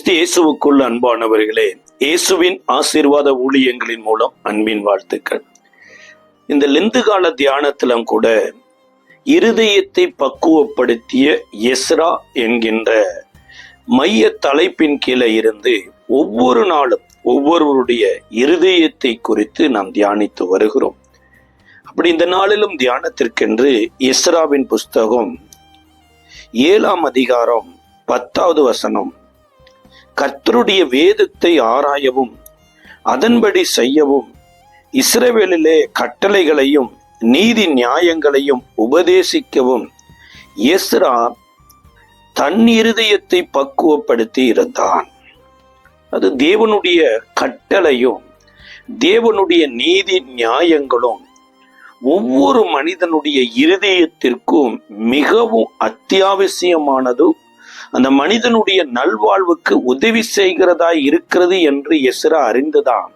கிறிஸ்து இயேசுவுக்குள் அன்பானவர்களே, இயேசுவின் ஆசீர்வாத ஊழியங்களின் மூலம் அன்பின் வாழ்த்துக்கள். இந்த லெந்து கால தியானத்திலும் கூட இருதயத்தை பக்குவப்படுத்திய எஸ்ரா என்கின்ற மைய தலைப்பின் கீழே இருந்து ஒவ்வொரு நாளும் ஒவ்வொருவருடைய இருதயத்தை குறித்து நாம் தியானித்து வருகிறோம். அப்படி இந்த நாளிலும் தியானத்திற்கென்று எஸ்ராவின் புஸ்தகம் 7ஆம் அதிகாரம் 10வது வசனம், கர்த்தருடைய வேதத்தை ஆராயவும் அதன்படி செய்யவும் இஸ்ரவேலிலே கட்டளைகளையும் நீதி நியாயங்களையும் உபதேசிக்கவும் எஸ்ரா தன் இருதயத்தை பக்குவப்படுத்தி இருந்தான். அது தேவனுடைய கட்டளையும் தேவனுடைய நீதி நியாயங்களும் ஒவ்வொரு மனிதனுடைய இருதயத்திற்கும் மிகவும் அத்தியாவசியமானதும் அந்த மனிதனுடைய நல்வாழ்வுக்கு உதவி செய்கிறதா இருக்கிறது என்று எஸ்ரா அறிந்துதான்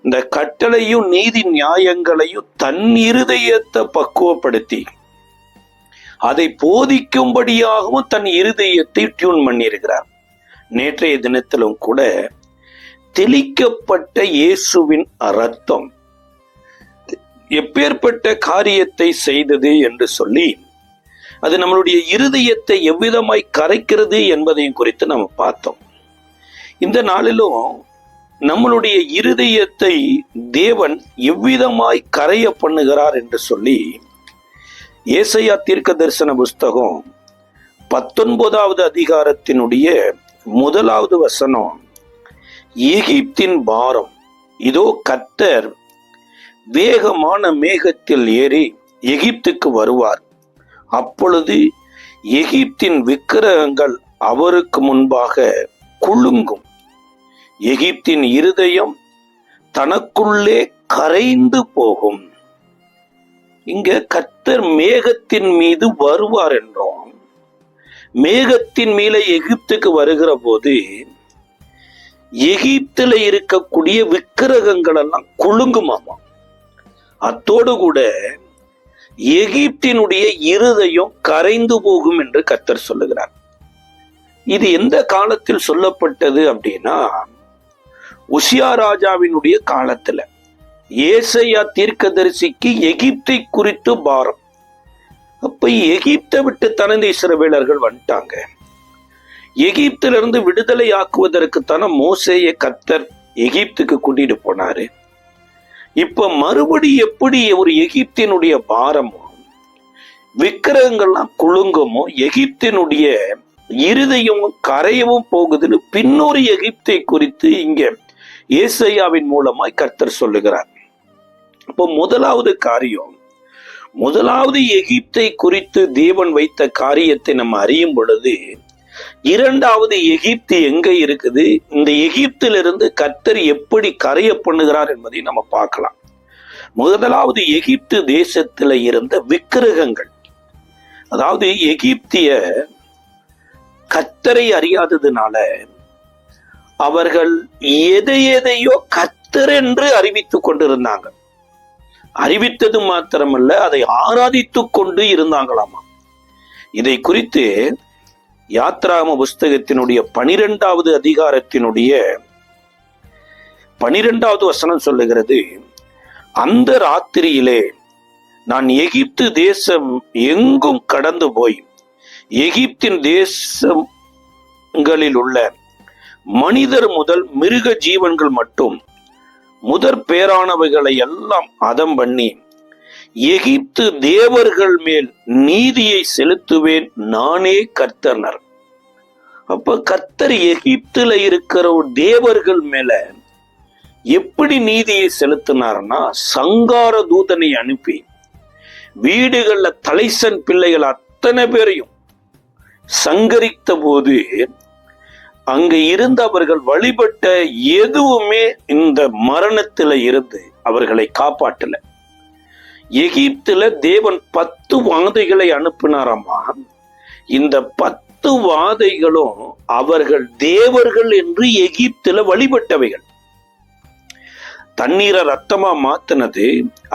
இந்த கட்டளையும் நீதி நியாயங்களையும் தன் இருதயத்தை பக்குவப்படுத்தி அதை போதிக்கும்படியாகவும் தன் இருதயத்தை டியூன் பண்ணியிருக்கிறார். நேற்றைய தினத்திலும் கூட தெளிக்கப்பட்ட இயேசுவின் இரத்தம் எப்பேற்பட்ட காரியத்தை செய்தது என்று சொல்லி அது நம்மளுடைய இருதயத்தை எவ்விதமாய் கரைக்கிறது என்பதையும் குறித்து நம்ம பார்த்தோம். இந்த நாளிலும் நம்மளுடைய இருதயத்தை தேவன் எவ்விதமாய் கரைய பண்ணுகிறார் என்று சொல்லி ஏசாயா தீர்க்க தரிசன புஸ்தகம் 19வது அதிகாரத்தினுடைய 1வது வசனம், எகிப்தின் பாரம் இதோ கர்த்தர் வேகமான மேகத்தில் ஏறி எகிப்துக்கு வருவார், அப்பொழுது எகிப்தின் விக்கிரகங்கள் அவருக்கு முன்பாக குலுங்கும், எகிப்தின் இருதயம் தனக்குள்ளே கரைந்து போகும். இங்க கர்த்தர் மேகத்தின் மீது வருவார் என்றோம். மேகத்தின் மீது எகிப்துக்கு வருகிற போது எகிப்துல இருக்கக்கூடிய விக்கிரகங்கள் எல்லாம் குலுங்குமாமா. அத்தோடு கூட எகிப்தினுடைய இருதயம் கரைந்து போகும் என்று கர்த்தர் சொல்லுகிறார். இது எந்த காலத்தில் சொல்லப்பட்டது அப்படின்னா, உசியா ராஜாவினுடைய காலத்துல ஏசாயா தீர்க்கதரிசிக்கு எகிப்தை குறித்து பாரம். அப்ப எகிப்தை விட்டு தனது இஸ்ரவேலர்கள் வந்துட்டாங்க. எகிப்திலிருந்து விடுதலை ஆக்குவதற்கு தான மோசேயை கர்த்தர் எகிப்துக்கு கூட்டிட்டு போனாரு. இப்ப மறுபடி எப்படி ஒரு எகிப்தினுடைய பாரமோ விக்கிரகங்கள்லாம் குலுங்கமோ எகிப்தினுடைய இருதயமும் கரையவும் போகுதுன்னு பின்னொரு எகிப்தை குறித்து இங்க ஏசாயாவின் மூலமாய் கர்த்தர் சொல்லுகிறார். இப்போ முதலாவது காரியம், முதலாவது எகிப்தை குறித்து தேவன் வைத்த காரியத்தை நம்ம அறியும் பொழுது இரண்டாவது எகிப்து எங்க இருக்குது, இந்த எகிப்திலிருந்து கர்த்தர் எப்படி கரைய பண்ணுகிறார் என்பதை நம்ம பார்க்கலாம். முதலாவது எகிப்து தேசத்துல இருந்த விக்கிரகங்கள், அதாவது எகிப்திய கர்த்தரை அறியாததுனால அவர்கள் எதையோ கர்த்தர் என்று அறிவித்துக் கொண்டிருந்தாங்க. அறிவித்தது மாத்திரமல்ல, அதை ஆராதித்து கொண்டு இருந்தாங்களாமா. இதை குறித்து யாத்ராகம புஸ்தகத்தினுடைய 12வது அதிகாரத்தினுடைய 12வது வசனம் சொல்லுகிறது, அந்த ராத்திரியிலே நான் எகிப்து தேசம் எங்கும் கடந்து போய் எகிப்தின் தேசங்களில் உள்ள மனிதர் முதல் மிருக ஜீவன்கள் மட்டும் முதற் பேரானவைகளை எல்லாம் அதம் பண்ணி எகிப்து தேவர்கள் மேல் நீதியை செலுத்துவேன், நானே கர்த்தர். அப்ப கர்த்தர் எகிப்துல இருக்கிற தேவர்கள் மேல எப்படி நீதியை செலுத்தினார்னா, சங்கார தூதனை அனுப்பி வீடுகள்ல தலைசன் பிள்ளைகள் அத்தனை பேரையும் சங்கரித்த போது அங்க இருந்து அவர்கள் வழிபட்ட எதுவுமே இந்த மரணத்துல இருந்து அவர்களை காப்பாற்றல. எகிப்துல தேவன் 10 வாதைகளை அனுப்பினாராமா. இந்த 10 வாதைகளும் அவர்கள் தேவர்கள் என்று எகிப்துல வழிபட்டவைகள். தண்ணீரை ரத்தமா மாத்தினது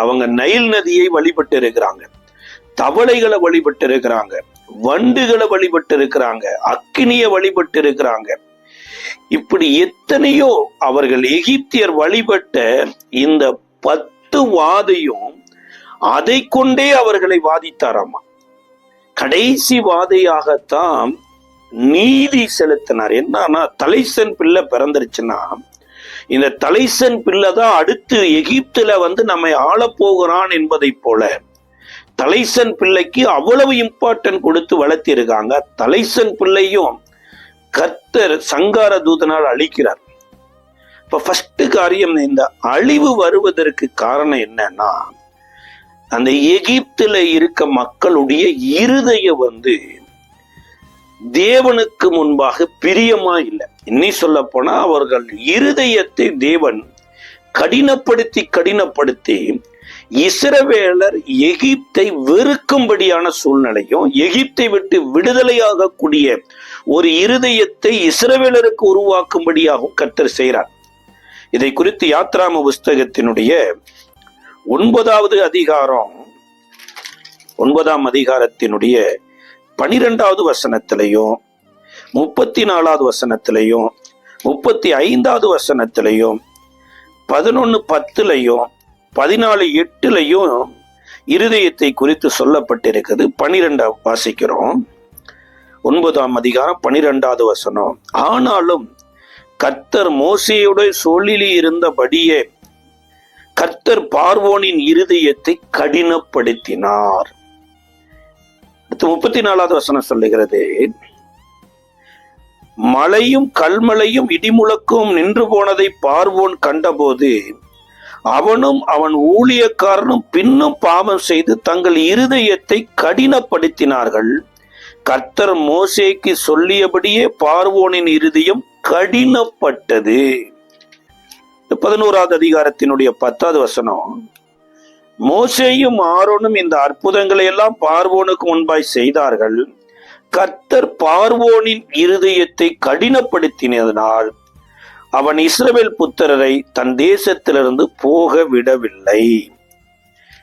அவங்க நைல் நதியை வழிபட்டு இருக்கிறாங்க, தவளைகளை வழிபட்டு இருக்கிறாங்க, வண்டுகளை வழிபட்டு இருக்கிறாங்க, அக்கினியை வழிபட்டு இருக்கிறாங்க. இப்படி எத்தனையோ அவர்கள் எகிப்தியர் வழிபட்ட இந்த 10 வாதையும் அதை கொண்டே அவர்களை வாதித்தாராமா. கடைசி வாதையாகத்தான் நீதி செலுத்தினார். என்னன்னா, தலைசன் பிள்ளை பிறந்துருச்சுன்னா இந்த தலைசன் பிள்ளை தான் அடுத்து எகிப்துல நம்மை ஆள போகிறான் என்பதை போல தலைசன் பிள்ளைக்கு அவ்வளவு இம்பார்ட்டன்ட் கொடுத்து வளர்த்தி இருக்காங்க. தலைசன் பிள்ளையும் கர்த்தர் சங்கார தூதனால் அழிக்கிறார். இப்ப ஃபர்ஸ்ட் காரியம், இந்த அழிவு வருவதற்கு காரணம் என்னன்னா, அந்த எகிப்துல இருக்க மக்களுடைய இருதயம் தேவனுக்கு முன்பாக பிரியமா இல்லை. இன்னி சொல்ல போனா அவர்கள் இருதயத்தை தேவன் கடினப்படுத்தி இஸ்ரவேலர் எகிப்தை வெறுக்கும்படியான சூழ்நிலையும் எகிப்தை விட்டு விடுதலையாகக்கூடிய ஒரு இருதயத்தை இஸ்ரவேலருக்கு உருவாக்கும்படியாகவும் கர்த்தர் செய்கிறார். இதை குறித்து யாத்ராம புஸ்தகத்தினுடைய 9வது அதிகாரம் 9ஆம் அதிகாரத்தினுடைய 12வது வசனத்திலையும் 34வது வசனத்திலையும் 35வது வசனத்திலையும் 11:10 14:8 இருதயத்தை குறித்து சொல்லப்பட்டிருக்கிறது. 12 வாசிக்கிறோம். 9ஆம் அதிகாரம் 12வது வசனம். ஆனாலும் கர்த்தர் மோசேயுடைய சொல்லில் இருந்தபடியே கர்த்தர் பார்வோனின் இருதயத்தை கடினப்படுத்தினார். 34வது வசனம் சொல்லுகிறது, மழையும் கல்மழையும் இடிமுழக்கும் நின்று போனதை பார்வோன் கண்டபோது அவனும் அவன் ஊழியக்காரனும் பின்னும் பாவம் செய்து தங்கள் இருதயத்தை கடினப்படுத்தினார்கள். கர்த்தர் மோசேக்கு சொல்லியபடியே பார்வோனின் இருதயம் கடினப்பட்டது. 11வது அதிகாரத்தினுடைய 10வது வசனம். மோசேயும் ஆரோனும் இந்த அற்புதங்களை எல்லாம் பார்வோனுக்கு முன்பாய் செய்தார்கள். கர்த்தர் பார்வோனின் இருதயத்தை கடினப்படுத்தினதனால் அவன் இஸ்ரவேல் புத்திரரை தன் தேசத்திலிருந்து போக விடவில்லை.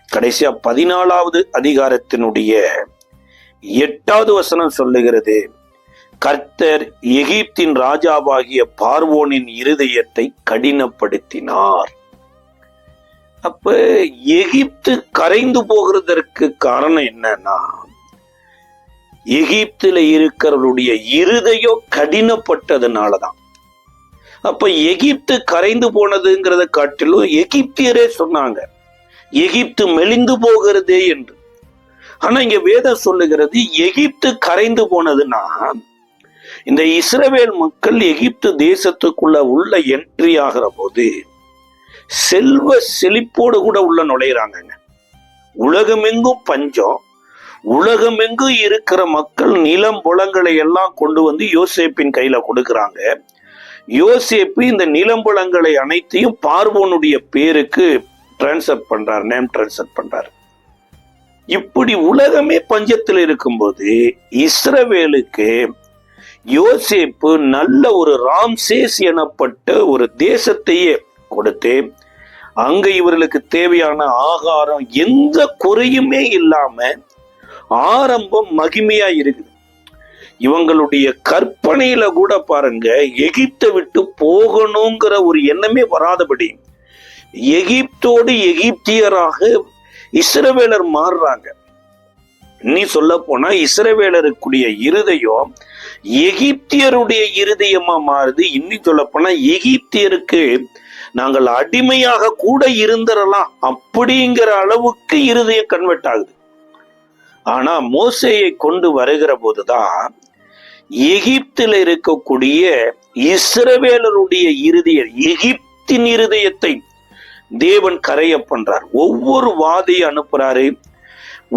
கடைசியா 14வது அதிகாரத்தினுடைய 8வது வசனம் சொல்லுகிறது, கர்த்தர் எகிப்தின் ராஜாவாகிய பார்வோனின் இருதயத்தை கடினப்படுத்தினார். அப்ப எகிப்து கரைந்து போகிறதற்கு காரணம் என்னன்னா, எகிப்துல இருக்கிறவருடைய இருதயம் கடினப்பட்டதுனாலதான். அப்ப எகிப்து கரைந்து போனதுங்கிறத காட்டிலும் எகிப்தியரே சொன்னாங்க எகிப்து மெலிந்து போகிறதே என்று. ஆனா இங்க வேதம் சொல்லுகிறது எகிப்து கரைந்து போனதுன்னா, இந்த இஸ்ரவேல் மக்கள் எகிப்து தேசத்துக்குள்ள உள்ள என்ட்ரி ஆகிற போது செல்வ செழிப்போடு கூட உள்ள நுழையிறாங்க. உலகமெங்கும் பஞ்சம், உலகமெங்கும் இருக்கிற மக்கள் நிலம் புலங்களை எல்லாம் கொண்டு யோசேப்பின் கையில கொடுக்கறாங்க. யோசேப்பு இந்த நிலம்புலங்களை அனைத்தையும் பார்வோனுடைய பேருக்கு டிரான்ஸ்ஃபர் பண்றார், நேம் டிரான்ஸ்ஃபர் பண்றார். இப்படி உலகமே பஞ்சத்தில் இருக்கும்போது இஸ்ரவேலுக்கு யோசேப்பு நல்ல ஒரு ராம்சேஸ் எனப்பட்ட ஒரு தேசத்தையே கொடுத்து அங்க இவர்களுக்கு தேவையான ஆகாரம் எந்த குறையுமே இல்லாம ஆரம்பம் மகிமையா இருக்குது. இவங்களுடைய கற்பனையில கூட பாருங்க, எகிப்தை விட்டு போகணுங்கிற ஒரு எண்ணமே வராதபடி எகிப்தோடு எகிப்தியராக இஸ்ரவேலர் மாறுறாங்க. நீ சொல்ல போனா இஸ்ரவேலருக்குடைய இருதயம் எகிப்தியருடைய இருதயமா மாறுது. இன்னும் சொல்ல போனா எகிப்தியருக்கு நாங்கள் அடிமையாக கூட இருந்துடலாம் அப்படிங்கிற அளவுக்கு இருதயம் கன்வெர்ட் ஆகுது. ஆனா மோசேயை கொண்டு வருகிற போதுதான் எகிப்தில் இருக்கக்கூடிய இஸ்ரவேலருடைய எகிப்தின் இருதயத்தை தேவன் கரைய பண்றார். ஒவ்வொரு வாதியை அனுப்புறாரு,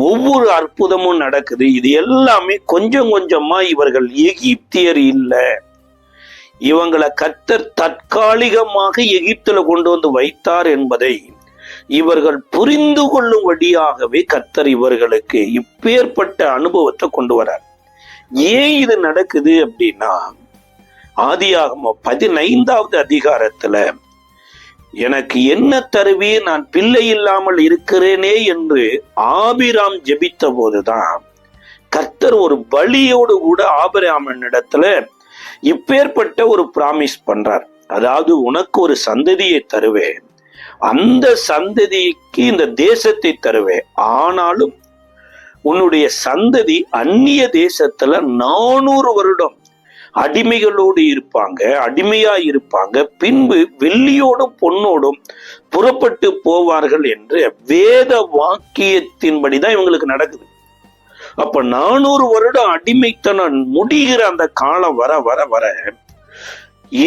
ஒவ்வொரு அற்புதமும் நடக்குது. இது எல்லாமே கொஞ்சம் கொஞ்சமா இவர்கள் எகிப்தியர் இல்லை, இவங்களை கர்த்தர் தற்காலிகமாக எகிப்துல கொண்டு வைத்தார் என்பதை இவர்கள் புரிந்து கொள்ளும்படியாகவே கர்த்தர் இவர்களுக்கு இப்பேற்பட்ட அனுபவத்தை கொண்டு வரார். ஏன் இது நடக்குது அப்படின்னா, ஆதியாகமம் 15வது அதிகாரத்துல எனக்கு என்ன தருவி நான் பிள்ளை இல்லாமல் இருக்கிறேனே என்று ஆபிராம் ஜெபித்த போதுதான் கர்த்தர் ஒரு பலியோடு கூட ஆபிராமின் இடத்துல இப்பேற்பட்ட ஒரு பிராமிஸ் பண்றார். அதாவது உனக்கு ஒரு சந்ததியை தருவேன், அந்த சந்ததிக்கு இந்த தேசத்தை தருவேன், ஆனாலும் உன்னுடைய சந்ததி அந்நிய தேசத்துல 400 வருடம் அடிமைகளோடு இருப்பாங்க, அடிமையா இருப்பாங்க, பின்பு வெள்ளியோடும் பொன்னோடும் புறப்பட்டு போவார்கள் என்று வேத வாக்கியத்தின்படிதான் இவங்களுக்கு நடக்குது. அப்ப 400 வருடம் அடிமைத்தனம் முடிகிற அந்த காலம் வர வர வர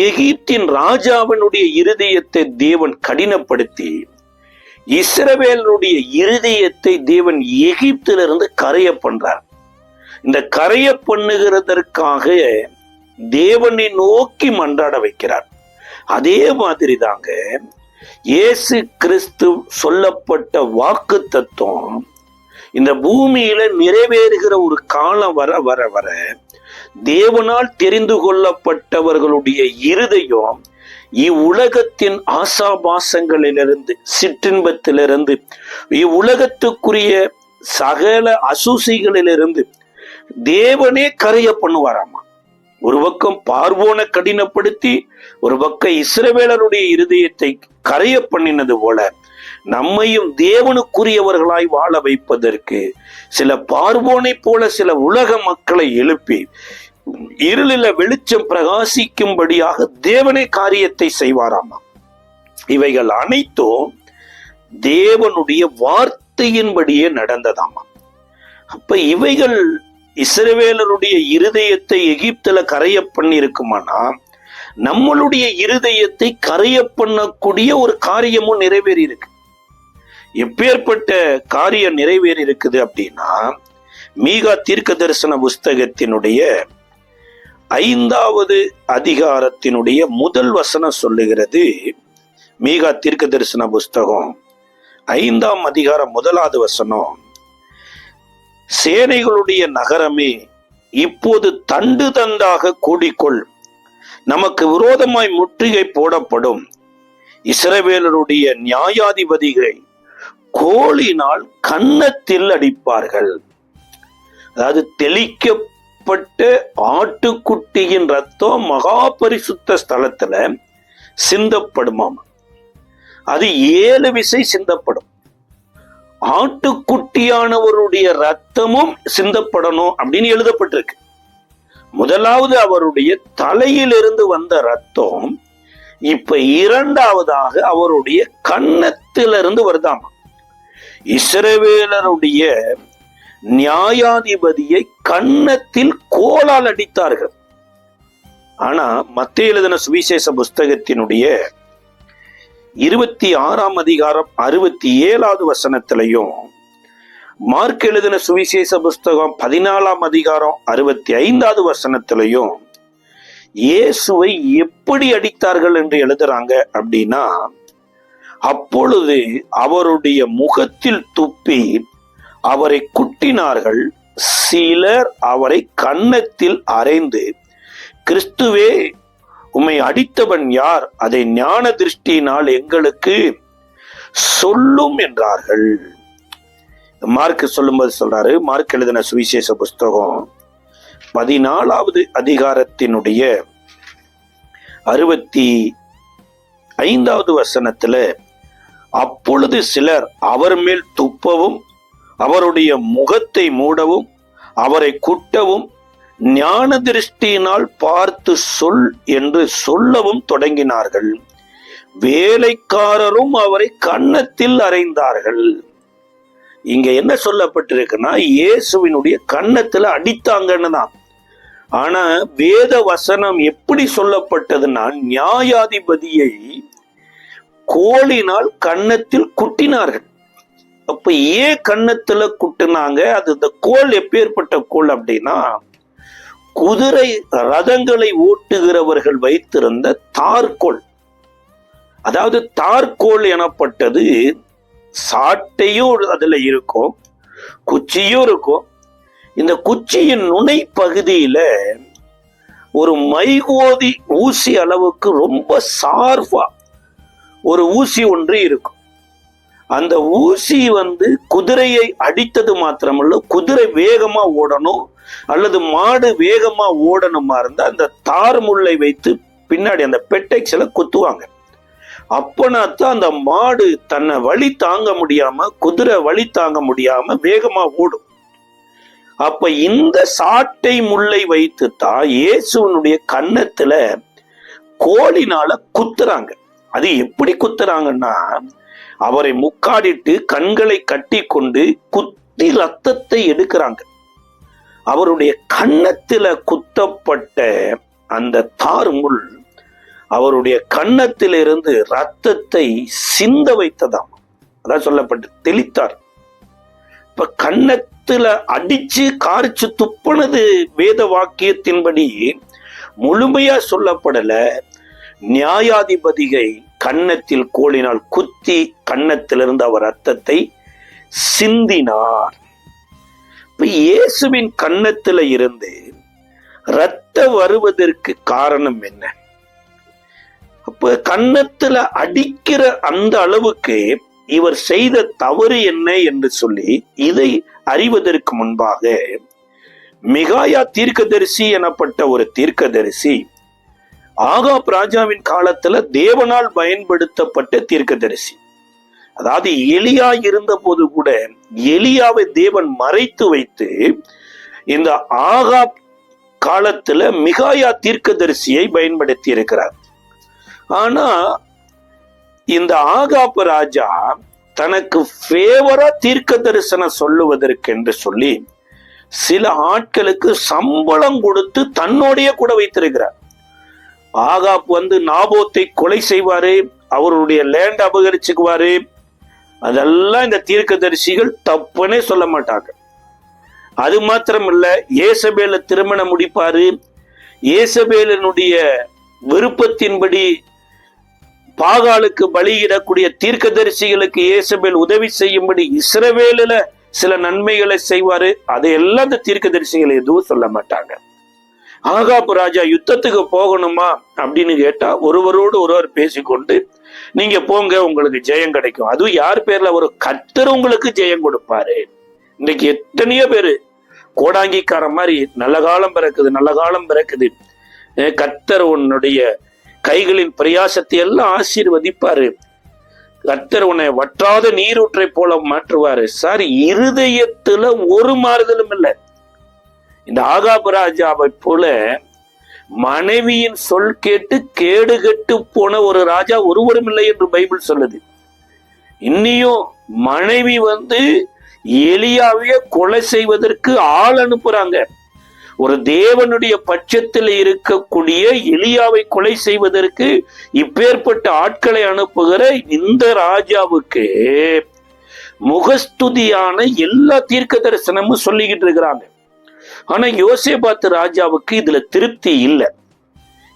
எகிப்தின் ராஜாவினுடைய இருதயத்தை தேவன் கடினப்படுத்தி இஸ்ரவேலருடைய இருதயத்தை தேவன் எகிப்திலிருந்து கரைய பண்றார். இந்த கரைய பண்ணுகிறதற்காக தேவனை நோக்கி மன்றாட வைக்கிறார். அதே மாதிரி தாங்க இயேசு கிறிஸ்து சொல்லப்பட்ட வாக்கு தத்துவம் இந்த பூமியில நிறைவேறுகிற ஒரு காலம் வர வர வர தேவனால் தெரிந்து கொள்ளப்பட்டவர்களுடைய இருதயம் இவ்வுலகத்தின் ஆசாபாசங்களிலிருந்து, சிற்றின்பத்திலிருந்து, இவ்வுலகத்துக்குரிய சகல அசூசிகளிலிருந்து தேவனே கரைய பண்ணுவாராமா. ஒரு பக்கம் பார்வோனை கடினப்படுத்தி, ஒரு பக்கம் இஸ்ரவேலருடைய இருதயத்தை கரைய பண்ணினது போல நம்மையும் தேவனுக்குரியவர்களாய் வாழ வைப்பதற்கு சில பார்வோனை போல சில உலக மக்களை எழுப்பி இருளில வெளிச்சம் பிரகாசிக்கும்படியாக தேவனே காரியத்தை செய்வாராமா. இவைகள் அனைத்தும் தேவனுடைய வார்த்தையின்படியே நடந்ததாமா. அப்ப இவைகள் இஸ்ரவேலருடைய இருதயத்தை எகிப்துல கரைய பண்ணி இருக்குமானா, நம்மளுடைய இருதயத்தை கரைய பண்ணக்கூடிய ஒரு காரியமும் நிறைவேறி இருக்கு. எப்பேற்பட்ட காரியம் நிறைவேறி இருக்குது அப்படின்னா, மீகா தீர்க்க தரிசன புஸ்தகத்தினுடைய 5வது அதிகாரத்தினுடைய முதல் வசனம் சொல்லுகிறது. மீகா தீர்க்க தரிசன புஸ்தகம் 5ஆம் அதிகாரம் 1வது வசனம், சேனைகளுடைய நகரமே இப்போது தண்டு தண்டாக கூடிக்கொள், நமக்கு விரோதமாய் முற்றுகை போடப்படும், இஸ்ரவேலருடைய நியாயாதிபதிகளை கோலினால் கன்னத்தில் அடிப்பார்கள். அதாவது தெளிக்கப்பட்ட ஆட்டுக்குட்டியின் ரத்தம் மகா பரிசுத்த ஸ்தலத்துல சிந்தப்படுமாம். அது 7 விசை சிந்தப்படும். ஆட்டுக்குட்டியானவருடைய ரத்தமும் சிந்தப்படணும் அப்படின்னு எழுதப்பட்டிருக்கு. முதலாவது அவருடைய தலையிலிருந்து வந்த ரத்தம், இப்ப 2வதாக அவருடைய கன்னத்திலிருந்து வருதாமா. இஸ்ரவேலருடைய நியாயாதிபதியை கன்னத்தில் கோலால் அடித்தார்கள். ஆனா மத்தேயு எழுதின சுவிசேஷ புஸ்தகத்தினுடைய 26ஆம் அதிகாரம் 67வது வசனத்திலையும், மார்க் எழுதின சுவிசேஷ புஸ்தகம் 14ஆம் அதிகாரம் 65வது வசனத்திலையும் இயேசுவை எப்படி அடித்தார்கள் என்று எழுதுறாங்க அப்படின்னா, அப்பொழுது அவருடைய முகத்தில் துப்பி அவரை குட்டினார்கள், சிலர் அவரை கன்னத்தில் அறைந்து, கிறிஸ்துவே உம்மை அடித்தவன் யார், அதை ஞான திருஷ்டியினால் எங்களுக்கு சொல்லும் என்றார்கள். மார்க் சொல்லும்போது சொல்றாரு, மார்க் எழுதின சுவிசேஷ புஸ்தகம் 14வது அதிகாரத்தினுடைய 65வது வசனத்துல, அப்பொழுது சிலர் அவர் மேல் துப்பவும் அவருடைய முகத்தை மூடவும் அவரை குட்டவும் ஞான திருஷ்டியினால் பார்த்து சொல் என்று சொல்லவும் தொடங்கினார்கள். வேலைக்காரரும் அவரை கன்னத்தில் அறைந்தார்கள். இங்க என்ன சொல்லப்பட்டிருக்குன்னா, இயேசுவினுடைய கன்னத்துல அடித்தாங்கன்னு தான். ஆனா வேத வசனம் எப்படி சொல்லப்பட்டதுன்னா, நியாயாதிபதியை கோலினால் கன்னத்தில் குட்டினார்கள். அப்ப ஏன் கன்னத்துல குட்டினாங்க? அது இந்த கோல் எப்பேற்பட்ட கோல் அப்படின்னா, குதிரை ரதங்களை ஓட்டுகிறவர்கள் வைத்திருந்த தார்கோல். அதாவது தார்கோல் எனப்பட்டது சாட்டையும் அதுல இருக்கும், குச்சியும் இருக்கும். இந்த குச்சியின் நுனை பகுதியில ஒரு மைகோதி ஊசி அளவுக்கு ரொம்ப சார்பா ஒரு ஊசி ஒன்று இருக்கும். அந்த ஊசி குதிரையை அடித்தது மாத்திரமல்ல, குதிரை வேகமா ஓடணும் அல்லது மாடு வேகமா ஓடணுமா இருந்தா அந்த தார் முள்ளை வைத்து பின்னாடி அந்த பெட்டைக்ஸ்ல குத்துவாங்க. அப்பனாத்தான் அந்த மாடு தன்னை வழி தாங்க முடியாம, குதிரை வழி தாங்க முடியாம வேகமா ஓடும். அப்ப இந்த சாட்டை முள்ளை வைத்து தான் இயேசுவனுடைய கன்னத்துல கோலினால குத்துறாங்க. அது எப்படி குத்துறாங்கன்னா, அவரை முக்காடிட்டு கண்களை கட்டி கொண்டு குத்தி ரத்தத்தை எடுக்கிறாங்க. அவருடைய கன்னத்துல குத்தப்பட்ட அந்த தார் முள் அவருடைய கன்னத்திலிருந்து ரத்தத்தை சிந்த வைத்ததாம். அதான் சொல்லப்பட்டு தெளித்தார். இப்ப கன்னத்துல அடிச்சு காரிச்சு துப்புனது வேத வாக்கியத்தின்படி முழுமையா சொல்லப்படல. நியாயாதிபதிகை கன்னத்தில் கோலினால் குத்தி கன்னத்திலிருந்து அவர் ரத்தத்தை சிந்தினார். இப்ப இயேசுவின் கன்னத்துல இருந்து ரத்தம் வருவதற்கு காரணம் என்ன? அப்ப கன்னத்துல அடிக்கிற அந்த அளவுக்கு இவர் செய்த தவறு என்ன என்று சொல்லி இதை அறிவதற்கு முன்பாக மிகாயா தீர்க்கதரிசி எனப்பட்ட ஒரு தீர்க்கதரிசி ஆகாப் ராஜாவின் காலத்துல தேவனால் பயன்படுத்தப்பட்ட தீர்க்கதரிசி. அதாவது எலியா இருந்த போது கூட எலியாவை தேவன் மறைத்து வைத்து இந்த ஆகாப் காலத்துல மிகாயா தீர்க்கதரிசியை பயன்படுத்தி இருக்கிறார். ஆனா இந்த ஆகாப் ராஜா தனக்கு ஃபேவரா தீர்க்க தரிசனம் சொல்லுவதற்கு என்று சொல்லி சில ஆட்களுக்கு சம்பளம் கொடுத்து தன்னோடைய கூட வைத்திருக்கிறார். ஆகாப் நாபோத்தை கொலை செய்வாரு, அவருடைய லேண்ட் அபகரிச்சுக்குவாரு. அதெல்லாம் இந்த தீர்க்கதரிசிகள் தப்புன்னே சொல்ல மாட்டாங்க. அது மாத்திரம் இல்ல, ஏசபேல திருமணம் முடிப்பாரு. ஏசபேலனுடைய விருப்பத்தின்படி பாகாலுக்கு பலியிடக்கூடிய தீர்க்கதரிசிகளுக்கு ஏசபேல் உதவி செய்யும்படி இஸ்ரவேலில சில நன்மைகளை செய்வாரு. அதையெல்லாம் இந்த தீர்க்கதரிசிகள் எதுவும் சொல்ல மாட்டாங்க. ஆகாப் ராஜா யுத்தத்துக்கு போகணுமா அப்படின்னு கேட்டா ஒருவரோடு ஒருவர் பேசிக்கொண்டு நீங்க போங்க, உங்களுக்கு ஜெயம் கிடைக்கும். அதுவும் யார் பேர்ல? ஒரு கர்த்தர் உங்களுக்கு ஜெயம் கொடுப்பாரு. இன்னைக்கு எத்தனையோ பேரு கோடாங்கிக்கார மாதிரி நல்ல காலம் பிறக்குது, நல்ல காலம் பிறக்குது, கர்த்தர் உன்னுடைய கைகளின் பிரயாசத்தை எல்லாம் ஆசீர்வதிப்பாரு, கர்த்தர் உன்னை வற்றாத நீரூற்றை போல மாற்றுவாரு. சார், இருதயத்துல ஒரு மாறுதலும் இல்லை. இந்த ஆகாப் ராஜாவை போல மனைவியின் சொல் கேட்டு கேடு கெட்டு போன ஒரு ராஜா ஒருவரும் இல்லை என்று பைபிள் சொல்லுது. இன்னியும் மனைவி எலியாவையே கொலை செய்வதற்கு ஆள் அனுப்புறாங்க. ஒரு தேவனுடைய பட்சத்தில் இருக்கக்கூடிய எலியாவை கொலை செய்வதற்கு இப்பேற்பட்ட ஆட்களை அனுப்புகிற இந்த ராஜாவுக்கு முகஸ்துதியான எல்லா தீர்க்க தரிசனமும் சொல்லிக்கிட்டு இருக்கிறாங்க. ஆனா யோசேபாத்து ராஜாவுக்கு இதுல திருப்தி இல்லை.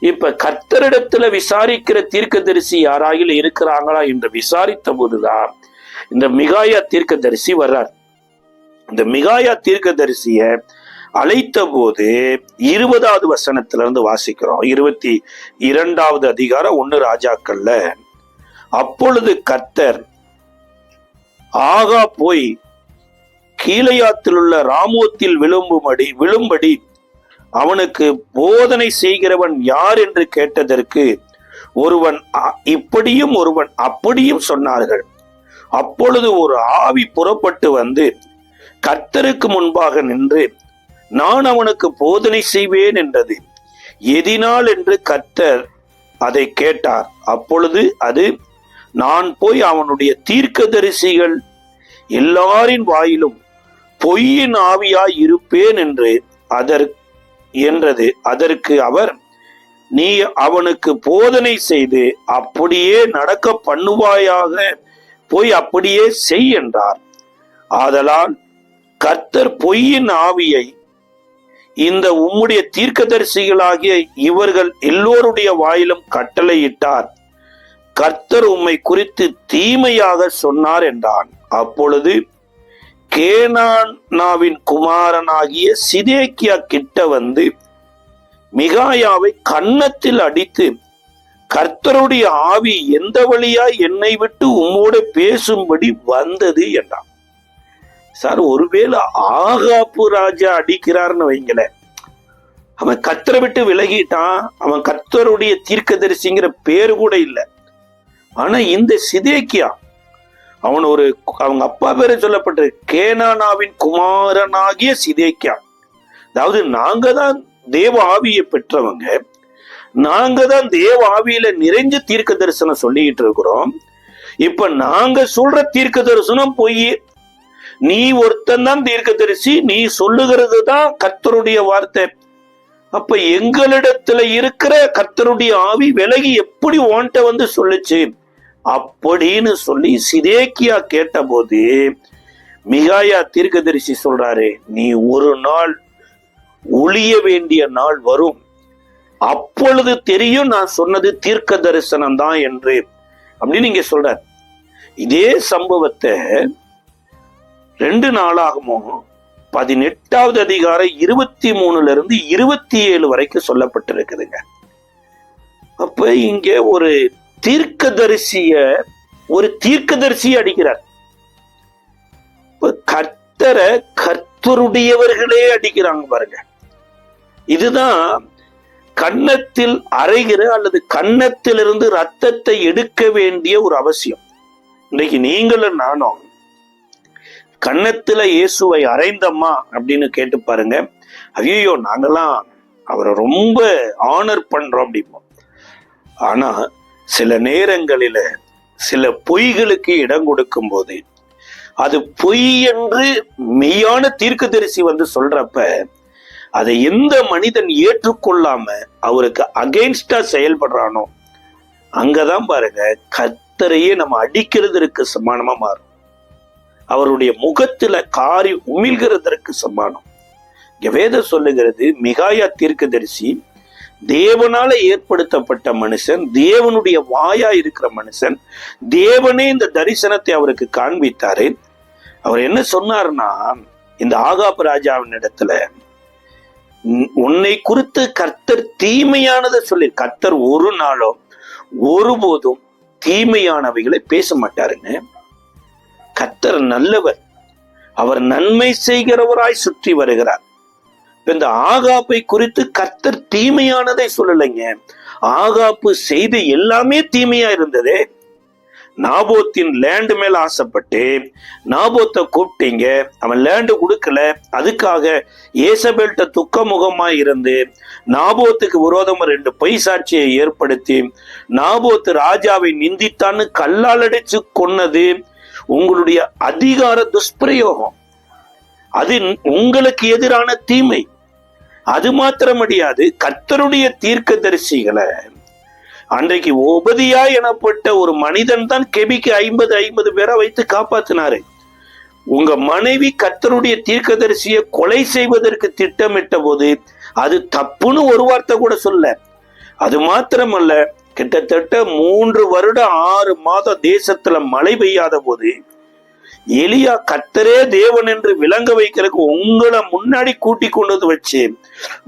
இப்ப கர்த்தரிடத்துல விசாரிக்கிற தீர்க்கதரிசி யாராயில் இருக்கிறாங்களா என்று விசாரித்த போதுதான் இந்த மிகாயா தீர்க்கதரிசி வர்றார். இந்த மிகாயா தீர்க்கதரிசிய அழைத்த போது 20வது வசனத்திலிருந்து வாசிக்கிறோம். 22வது அதிகாரம் 1 ராஜாக்கள்ல, அப்பொழுது கர்த்தர் ஆகா போய் கீலேயாத்தில் உள்ள ராமோத்தில் விழும்படி அவனுக்கு போதனை செய்கிறவன் யார் என்று கேட்டதற்கு ஒருவன் இப்படியும் ஒருவன் அப்படியும் சொன்னார்கள். அப்பொழுது ஒரு ஆவி புறப்பட்டு கர்த்தருக்கு முன்பாக நின்று நான் அவனுக்கு போதனை செய்வேன் என்றது. எதினால் என்று கர்த்தர் அதை கேட்டார். அப்பொழுது அது, நான் போய் அவனுடைய தீர்க்கதரிசிகள் எல்லாரின் வாயிலும் பொய்யின் ஆவியாய் இருப்பேன் என்றது. அதற்கு அவர், நீ அவனுக்கு போதனை செய்து அப்படியே நடக்க பண்ணுவாயாக, போய் அப்படியே செய் என்றார். ஆதலால் கர்த்தர் பொய்யின் ஆவியை இந்த உம்முடைய தீர்க்கதரிசிகளாகிய இவர்கள் எல்லோருடைய வாயிலும் கட்டளையிட்டார். கர்த்தர் உம்மை குறித்து தீமையாக சொன்னார் என்றான். அப்பொழுது கேனானாவின் குமாரனாகிய சிதேக்கியா கிட்ட மிகாயாவை கன்னத்தில் அடித்து கர்த்தருடைய ஆவி எந்த வழியா என்னை விட்டு உம்மோட பேசும்படி வந்தது என்றான். சார், ஒருவேளை ஆகாப்பு ராஜா அடிக்கிறார்னு வைங்கள, அவன் கர்த்தரை விட்டு விலகிட்டான், அவன் கர்த்தருடைய தீர்க்கதரிசிங்கிற பேரு கூட இல்லை. ஆனா இந்த சிதேக்கியா, அவன் அவங்க அப்பா பேரு சொல்லப்பட்ட கேனானாவின் குமாரனாகிய சிதேக்கியா. அதாவது நாங்க தான் தேவ ஆவியை பெற்றவங்க, நாங்க தான் தேவ ஆவியில நிறைஞ்ச தீர்க்க தரிசனம் சொல்லிட்டு இருக்கிறோம். இப்ப நாங்க சொல்ற தீர்க்க தரிசனம் பொய், நீ ஒருத்தன் தான் தீர்க்க தரிசி, நீ சொல்லுகிறது தான் கர்த்தருடைய வார்த்தை. அப்ப எங்களிடத்துல இருக்கிற கர்த்தருடைய ஆவி விலகி எப்படி உன்கிட்ட வந்து சொல்லுச்சு அப்படின்னு சொல்லி சிதேக்கியா கேட்ட போது மிகாயா தீர்க்கதரிசி சொல்றாரு, நீ ஒரு நாள் ஒளிய வேண்டிய நாள் வரும், அப்பொழுது தெரியும் நான் சொன்னது தீர்க்க தரிசனம் தான் என்று அப்படின்னு நீங்க சொல்ற. இதே சம்பவத்தை 2 நாளாகமும் 18வது அதிகாரம் 23 27 வரைக்கும் சொல்லப்பட்டிருக்குதுங்க. அப்ப இங்க ஒரு தீர்க்கதரிசிய அடிக்கிறார். கர்த்தரை கர்த்தருடையவர்களே அடிக்கிறாங்க பாருங்க. இதுதான் கன்னத்தில் அறைகிற அல்லது கன்னத்திலிருந்து ரத்தத்தை எடுக்க வேண்டிய ஒரு அவசியம். இன்னைக்கு நீங்களும் நானும் கன்னத்துல இயேசுவை அறைந்தம்மா அப்படின்னு கேட்டு பாருங்க, ஐயோ நாங்கெல்லாம் அவரை ரொம்ப ஆனர் பண்றோம் அப்படிம்போம். ஆனா சில நேரங்களில சில பொய்களுக்கு இடம் கொடுக்கும் போது அது பொய் என்று மெய்யான தீர்க்கதரிசி வந்து சொல்றப்ப அதை எந்த மனிதன் ஏற்றுக்கொள்ளாம அவருக்கு அகைன்ஸ்டா செயல்படுறானோ அங்கதான் பாருங்க கர்த்தரையே நம்ம அடிக்கிறதற்கு சமானமா மாறும், அவருடைய முகத்துல காரி உமிழ்கிறதற்கு சமானம். வேதம் சொல்லுகிறது, மிகாயா தீர்க்கதரிசி தேவனால ஏற்படுத்தப்பட்ட மனுஷன், தேவனுடைய வாயா இருக்கிற மனுஷன், தேவனே இந்த தரிசனத்தை அவருக்கு காண்பித்தாரு. அவர் என்ன சொன்னார்னா, இந்த ஆகாப் ராஜாவின் இடத்துல உன்னை குறித்து கர்த்தர் தீமையானதை சொல்லி, கர்த்தர் ஒரு நாளும் ஒருபோதும் தீமையானவைகளை பேச மாட்டாருங்க. கர்த்தர் நல்லவர், அவர் நன்மை செய்கிறவராய் சுற்றி வருகிறார். இந்த ஆகாப்பை குறித்து கர்த்தர் தீமையானதை சொல்லலைங்க. ஆகாப்பு செய்த எல்லாமே தீமையா இருந்ததே. நாபோத்தின் லேண்டு மேல ஆசைப்பட்டு நாபோத்தை கூப்பிட்டீங்க, அவன் லேண்டு கொடுக்கல, அதுக்காக ஏசபேல்ட்ட துக்க முகமா இருந்து நாபோத்துக்கு விரோதமா 2 பொய் சாட்சியை ஏற்படுத்தி நாபோத்து ராஜாவை நிந்தித்தான்னு கல்லால் அடிச்சு கொன்னது உங்களுடைய அதிகார துஷ்பிரயோகம். அது உங்களுக்கு எதிரான தீமை. அது மாத்திரமடியாது, கர்த்தருடைய தீர்க்கதரிசிகளை அன்றைக்கு ஒபதியா எனப்பட்ட ஒரு மனிதன் தான் கெபிக்கு 50 பேரை வைத்து காப்பாத்தினாரு. உங்க மனைவி கர்த்தருடைய தீர்க்கதரிசியை கொலை செய்வதற்கு திட்டமிட்ட போது அது தப்புன்னு ஒரு வார்த்தை கூட சொல்ல. அது மாத்திரமல்ல, கிட்டத்தட்ட 3 வருடம் 6 மாதம் தேசத்துல மழை பெய்யாத போது எலியா கர்த்தரே தேவன் என்று விளங்க வைக்கிறதுக்கு உங்களை முன்னாடி கூட்டி கொண்டு வச்சு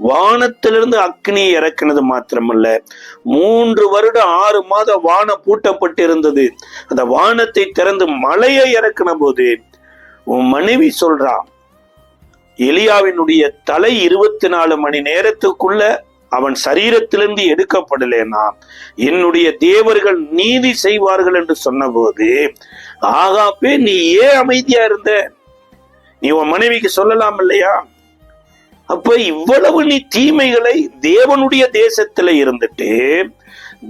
வானத்திலிருந்து அக்னியை இறக்கினது மாத்திரமல்ல, 3 வருடம் 6 மாதம் வானம் பூட்டப்பட்டு இருந்தது. அந்த வானத்தை திறந்து மழையை இறக்கின போது உன் மனைவி சொல்றா, எலியாவினுடைய தலை 24 மணி நேரத்துக்குள்ள அவன் சரீரத்திலிருந்து எடுக்கப்படலைன்னா என்னுடைய தேவர்கள் நீதி செய்வார்கள் என்று சொன்ன போது, ஆகாப்பே நீ ஏன் அமைதியா இருந்த? நீ உன் மனைவிக்கு சொல்லலாம் இல்லையா? அப்ப இவ்வளவு நீ தீமைகளை தேவனுடைய தேசத்துல இருந்துட்டு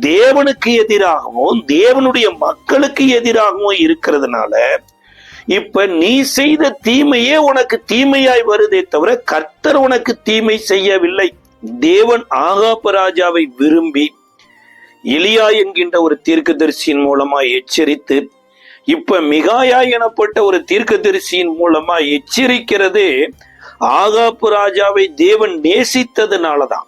தேவனுக்கு எதிராகவும் தேவனுடைய மக்களுக்கு எதிராகவும் இருக்கிறதுனால இப்ப நீ செய்த தீமையே உனக்கு தீமையாய் வருதே தவிர கர்த்தர் உனக்கு தீமை செய்யவில்லை. தேவன் ஆகாப் ராஜாவை விரும்பி எலியா என்கின்ற ஒரு தீர்க்கதரிசியின் மூலமா எச்சரித்து, இப்ப மிகாயா எனப்பட்ட ஒரு தீர்க்கதரிசியின் மூலமா எச்சரிக்கிறது ஆகாப் ராஜாவை தேவன் நேசித்ததுனாலதான்.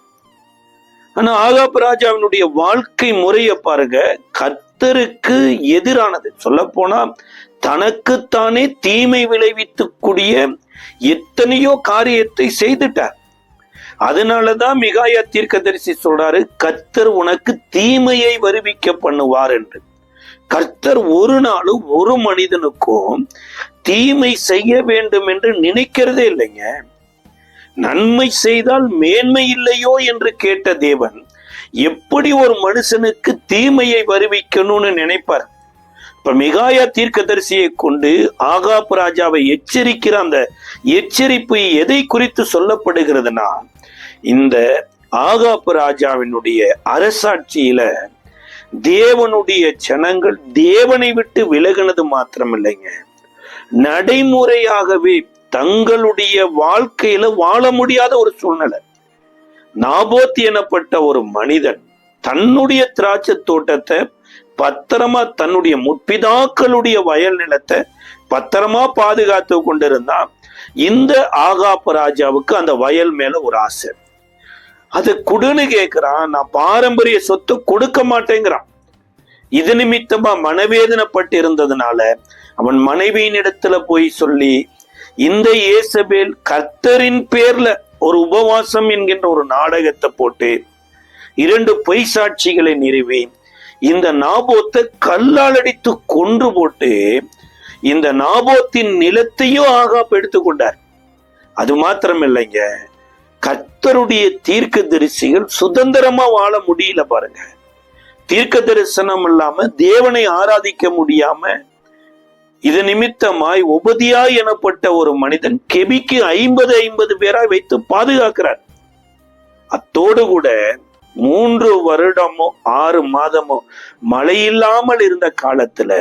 ஆனா ஆகாப் ராஜாவினுடைய வாழ்க்கை முறைய பாருங்க, கர்த்தருக்கு எதிரானது. சொல்ல போனா தனக்குத்தானே தீமை விளைவித்துக்கூடிய எத்தனையோ காரியத்தை செய்துட்டார். அதனாலதான் மிகாயா தீர்க்கதரிசி சொல்றாரு, கர்த்தர் உனக்கு தீமையை வருவிக்க பண்ணுவார் என்று. கர்த்தர் ஒரு நாளும் ஒரு மனிதனுக்கும் தீமை செய்ய வேண்டும் என்று நினைக்கிறதே இல்லைங்க. நன்மை செய்தால் மேன்மை இல்லையோ என்று கேட்ட தேவன் எப்படி ஒரு மனுஷனுக்கு தீமையை வருவிக்கணும்னு நினைப்பார்? இப்ப மிகாயா தீர்க்கதரிசியை கொண்டு ஆகாப் ராஜாவை எச்சரிக்கிற அந்த எச்சரிப்பு எதை குறித்து சொல்லப்படுகிறதுனா, இந்த ஆகாப் ராஜாவினுடைய அரசாட்சியில தேவனுடைய ஜனங்கள் தேவனை விட்டு விலகினது மாத்திரமில்லைங்க, நடைமுறையாகவே தங்களுடைய வாழ்க்கையில வாழ முடியாத ஒரு சூழ்நிலை. நாபோத் எனப்பட்ட ஒரு மனிதன் தன்னுடைய திராட்சை தோட்டத்தை பத்திரமா, தன்னுடைய முற்பிதாக்களுடைய வயல் நிலத்தை பத்திரமா பாதுகாத்து கொண்டிருந்தான். இந்த ஆகாப் ராஜாவுக்கு அந்த வயல் மேல ஒரு ஆசை. அது குடுன்னு கேட்கிறான். நான் பாரம்பரிய சொத்து கொடுக்க மாட்டேங்கிறான். இது நிமித்தமா மனவேதனைப்பட்டு இருந்ததுனால அவன் மனைவியின் இடத்துல போய் சொல்லி, இந்த ஏசபேல் கர்த்தரின் பேர்ல ஒரு உபவாசம் என்கின்ற ஒரு நாடகத்தை போட்டு 2 பொய் சாட்சிகளை நிறுவி இந்த நாபோத்தை கல்லால் அடித்து கொன்று போட்டு இந்த நாபோத்தின் நிலத்தையும் ஆகாப் எடுத்துக்கொண்டார். அது மாத்திரமில்லைங்க, கர்த்தருடைய தீர்க்க தரிசிகள் சுதந்திரமா வாழ முடியல பாருங்க. தீர்க்க தரிசனம் இல்லாம தேவனை ஆராதிக்க முடியாம இது நிமித்தமாய் ஒபதியா எனப்பட்ட ஒரு மனிதன் கெபிக்கு 50 பேராய் வைத்து பாதுகாக்கிறார். அத்தோடு கூட 3 வருடமோ 6 மாதமோ மழை இல்லாமல் இருந்த காலத்துல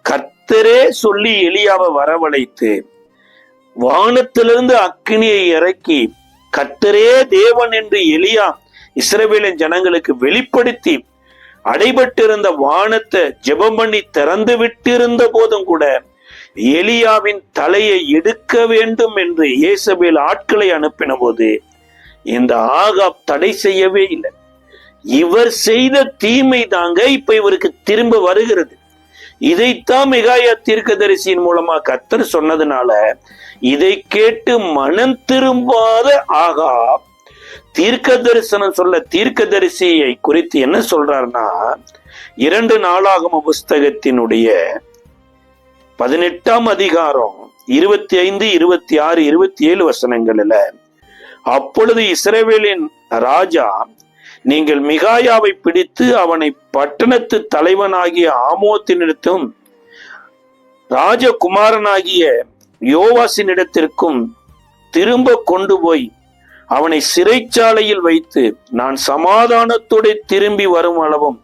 கர்த்தரே சொல்லி எலியாவை வரவழைத்து வானத்திலிருந்து அக்கினியை இறக்கி கர்த்தரே தேவன் என்று எலியா இஸ்ரவேலின் ஜனங்களுக்கு வெளிப்படுத்தி அடைபட்டிருந்த வானத்தை ஜெபம் பண்ணி திறந்து விட்டிருந்த போதும் கூட எலியாவின் தலையை எடுக்க வேண்டும் என்று ஏசபேல் ஆட்களை அனுப்பின போது இந்த ஆகாப் தடை செய்யவே இல்லை. இவர் செய்த தீமை தாங்க இப்ப இவருக்கு திரும்ப வருகிறது. இதைத்தான் மிகாயா தீர்க்கதரிசியின் மூலமா கர்த்தர் சொன்னதுனால இதை கேட்டு மனம் திரும்பாத ஆகாப் தீர்க்க தரிசனம் சொல்ல தீர்க்கதரிசியை குறித்து என்ன சொல்றாருன்னா, 2 நாளாகம புஸ்தகத்தினுடைய 18ஆம் அதிகாரம் 25, 26, 27 வசனங்களில, அப்பொழுது இஸ்ரவேலின் ராஜா, நீங்கள் மிகாயாவை பிடித்து அவனை பட்டணத்து தலைவனாகிய ஆமோத்தினிடத்தும் ராஜகுமாரனாகிய யோவாசினிடத்திற்கும் திரும்ப கொண்டு போய் அவனை சிறைச்சாலையில் வைத்து நான் சமாதானத்தோடு திரும்பி வரும் அளவும்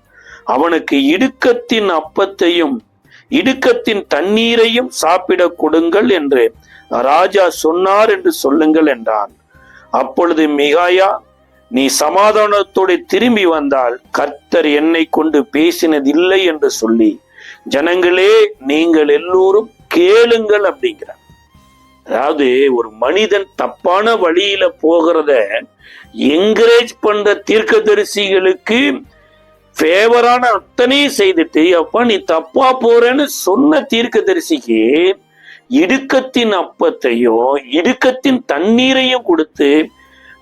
அவனுக்கு இடுக்கத்தின் அப்பத்தையும் இடுக்கத்தின் தண்ணீரையும் சாப்பிட கொடுங்கள் என்று ராஜா சொன்னார் என்று சொல்லுங்கள் என்றான். அப்பொழுது மிகாயா, நீ சமாதானத்தோடு திரும்பி வந்தால் கர்த்தர் என்னை கொண்டு பேசினதில்லை என்று சொல்லி, ஜனங்களே நீங்கள் எல்லோரும் கேளுங்கள் அப்படிங்கிறார். அதாவது ஒரு மனிதன் தப்பான வழியில போகிறத என்கரேஜ் பண்ற தீர்க்கதரிசிகளுக்கு ஃபேவரான அத்தனையும் செய்துட்டு, அப்பா நீ தப்பா போறேன்னு சொன்ன தீர்க்கதரிசிக்கு இடுக்கத்தின் அப்பத்தையும் இடுக்கத்தின் தண்ணீரையும் கொடுத்து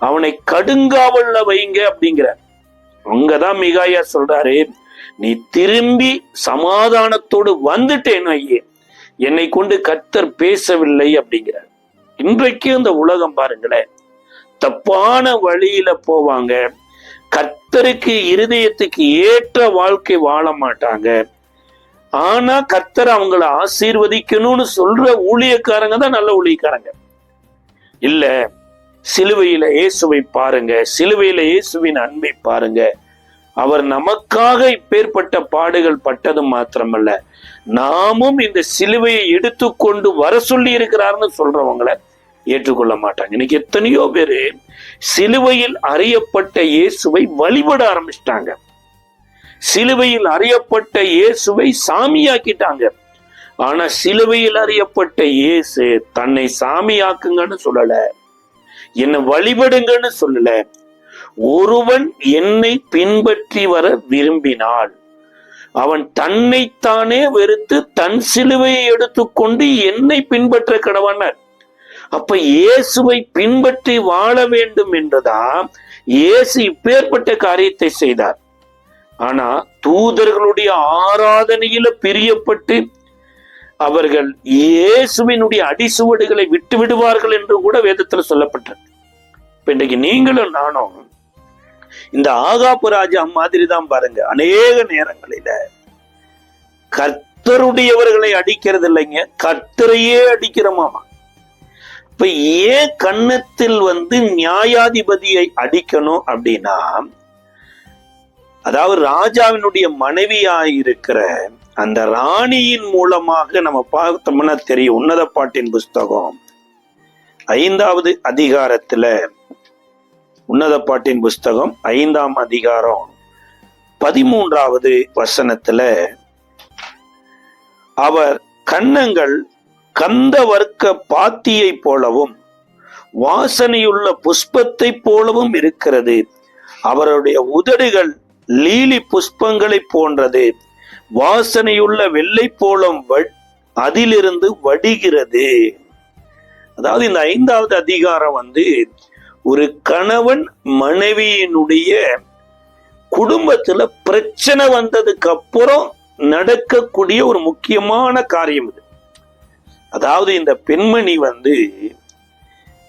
அவனை கடுங்காவல்ல வைங்க அப்படிங்கிறார். அங்கதான் மிகாயா சொல்றாரு, நீ திரும்பி சமாதானத்தோடு வந்துட்டேன் ஐயே, என்னை கொண்டு கர்த்தர் பேசவில்லை அப்படிங்கிறார். இன்றைக்கு இந்த உலகம் பாருங்களேன், தப்பான வழியில போவாங்க, கர்த்தருக்கு இருதயத்துக்கு ஏற்ற வாழ்க்கை வாழ மாட்டாங்க. ஆனா கர்த்தர் அவங்களை ஆசீர்வதிக்கணும்னு சொல்ற ஊழியக்காரங்க தான் நல்ல ஊழியக்காரங்க. இல்ல, சிலுவையில இயேசுவை பாருங்க, சிலுவையில இயேசுவின் அன்பை பாருங்க, அவர் நமக்காக இப்பேற்பட்ட பாடுகள் பட்டது மாத்திரமல்ல, நாமும் இந்த சிலுவையை எடுத்துக்கொண்டு வர சொல்லி இருக்கிறார்னு சொல்றவங்களை ஏற்றுக்கொள்ள மாட்டாங்க. இன்னைக்கு எத்தனையோ பேரு சிலுவையில் அறியப்பட்ட இயேசுவை வழிபட ஆரம்பிச்சிட்டாங்க. சிலுவையில் அறியப்பட்ட இயேசுவை சாமியாக்கிட்டாங்க. ஆனா சிலுவையில் அறியப்பட்ட இயேசு தன்னை சாமியாக்குங்கன்னு சொல்லல, என்னை வழிபடுங்கன்னு சொல்லல. ஒருவன் என்னை பின்பற்றி வர விரும்பினால் அவன் தன்னைத்தானே வெறுத்து தன் சிலுவையை எடுத்துக்கொண்டு என்னை பின்பற்ற கடவனார். அப்ப இயேசுவை பின்பற்றி வாழ வேண்டும் என்றுதான் இயேசு இப்பேற்பட்ட காரியத்தை செய்தார். ஆனா தூதர்களுடைய ஆராதனையில பிரியப்பட்டு அவர்கள் இயேசுவினுடைய அடிசுவடுகளை விட்டு விடுவார்கள் என்று கூட வேதத்துல சொல்லப்பட்டது. இப்ப இன்றைக்கு நீங்களும் நானும் இந்த ஆகாப்பு ராஜா மாதிரி தான் பாருங்க. அநேக நேரங்களில கர்த்தருடையவர்களை அடிக்கிறது இல்லைங்க, கர்த்தரையே அடிக்கிறோமாமா. இப்ப ஏன் கன்னத்தில் நியாயாதிபதியை அடிக்கணும் அப்படின்னா, அதாவது ராஜாவினுடைய மனைவியாயிருக்கிற அந்த ராணியின் மூலமாக நம்ம பார்த்தோம்னா தெரியும். உன்னத பாட்டின் புஸ்தகம் 5வது அதிகாரத்துல, உன்னத பாட்டின் புஸ்தகம் 5ஆம் அதிகாரம் 13வது வசனத்துல, அவர் கன்னங்கள் கந்த வர்க்க பாத்தியை போலவும் வாசனையுள்ள புஷ்பத்தை போலவும் இருக்கிறது. அவருடைய உதடுகள் லீலி புஷ்பங்களை போன்றது. வாசனையுள்ள வெள்ளை போலம் அதிலிருந்து வடிகிறது. அதாவது இந்த 5வது அதிகாரம் ஒரு கணவன் மனைவியினுடைய குடும்பத்துல பிரச்சனை வந்ததுக்கு அப்புறம் நடக்கக்கூடிய ஒரு முக்கியமான காரியம் இது. அதாவது இந்த பெண்மணி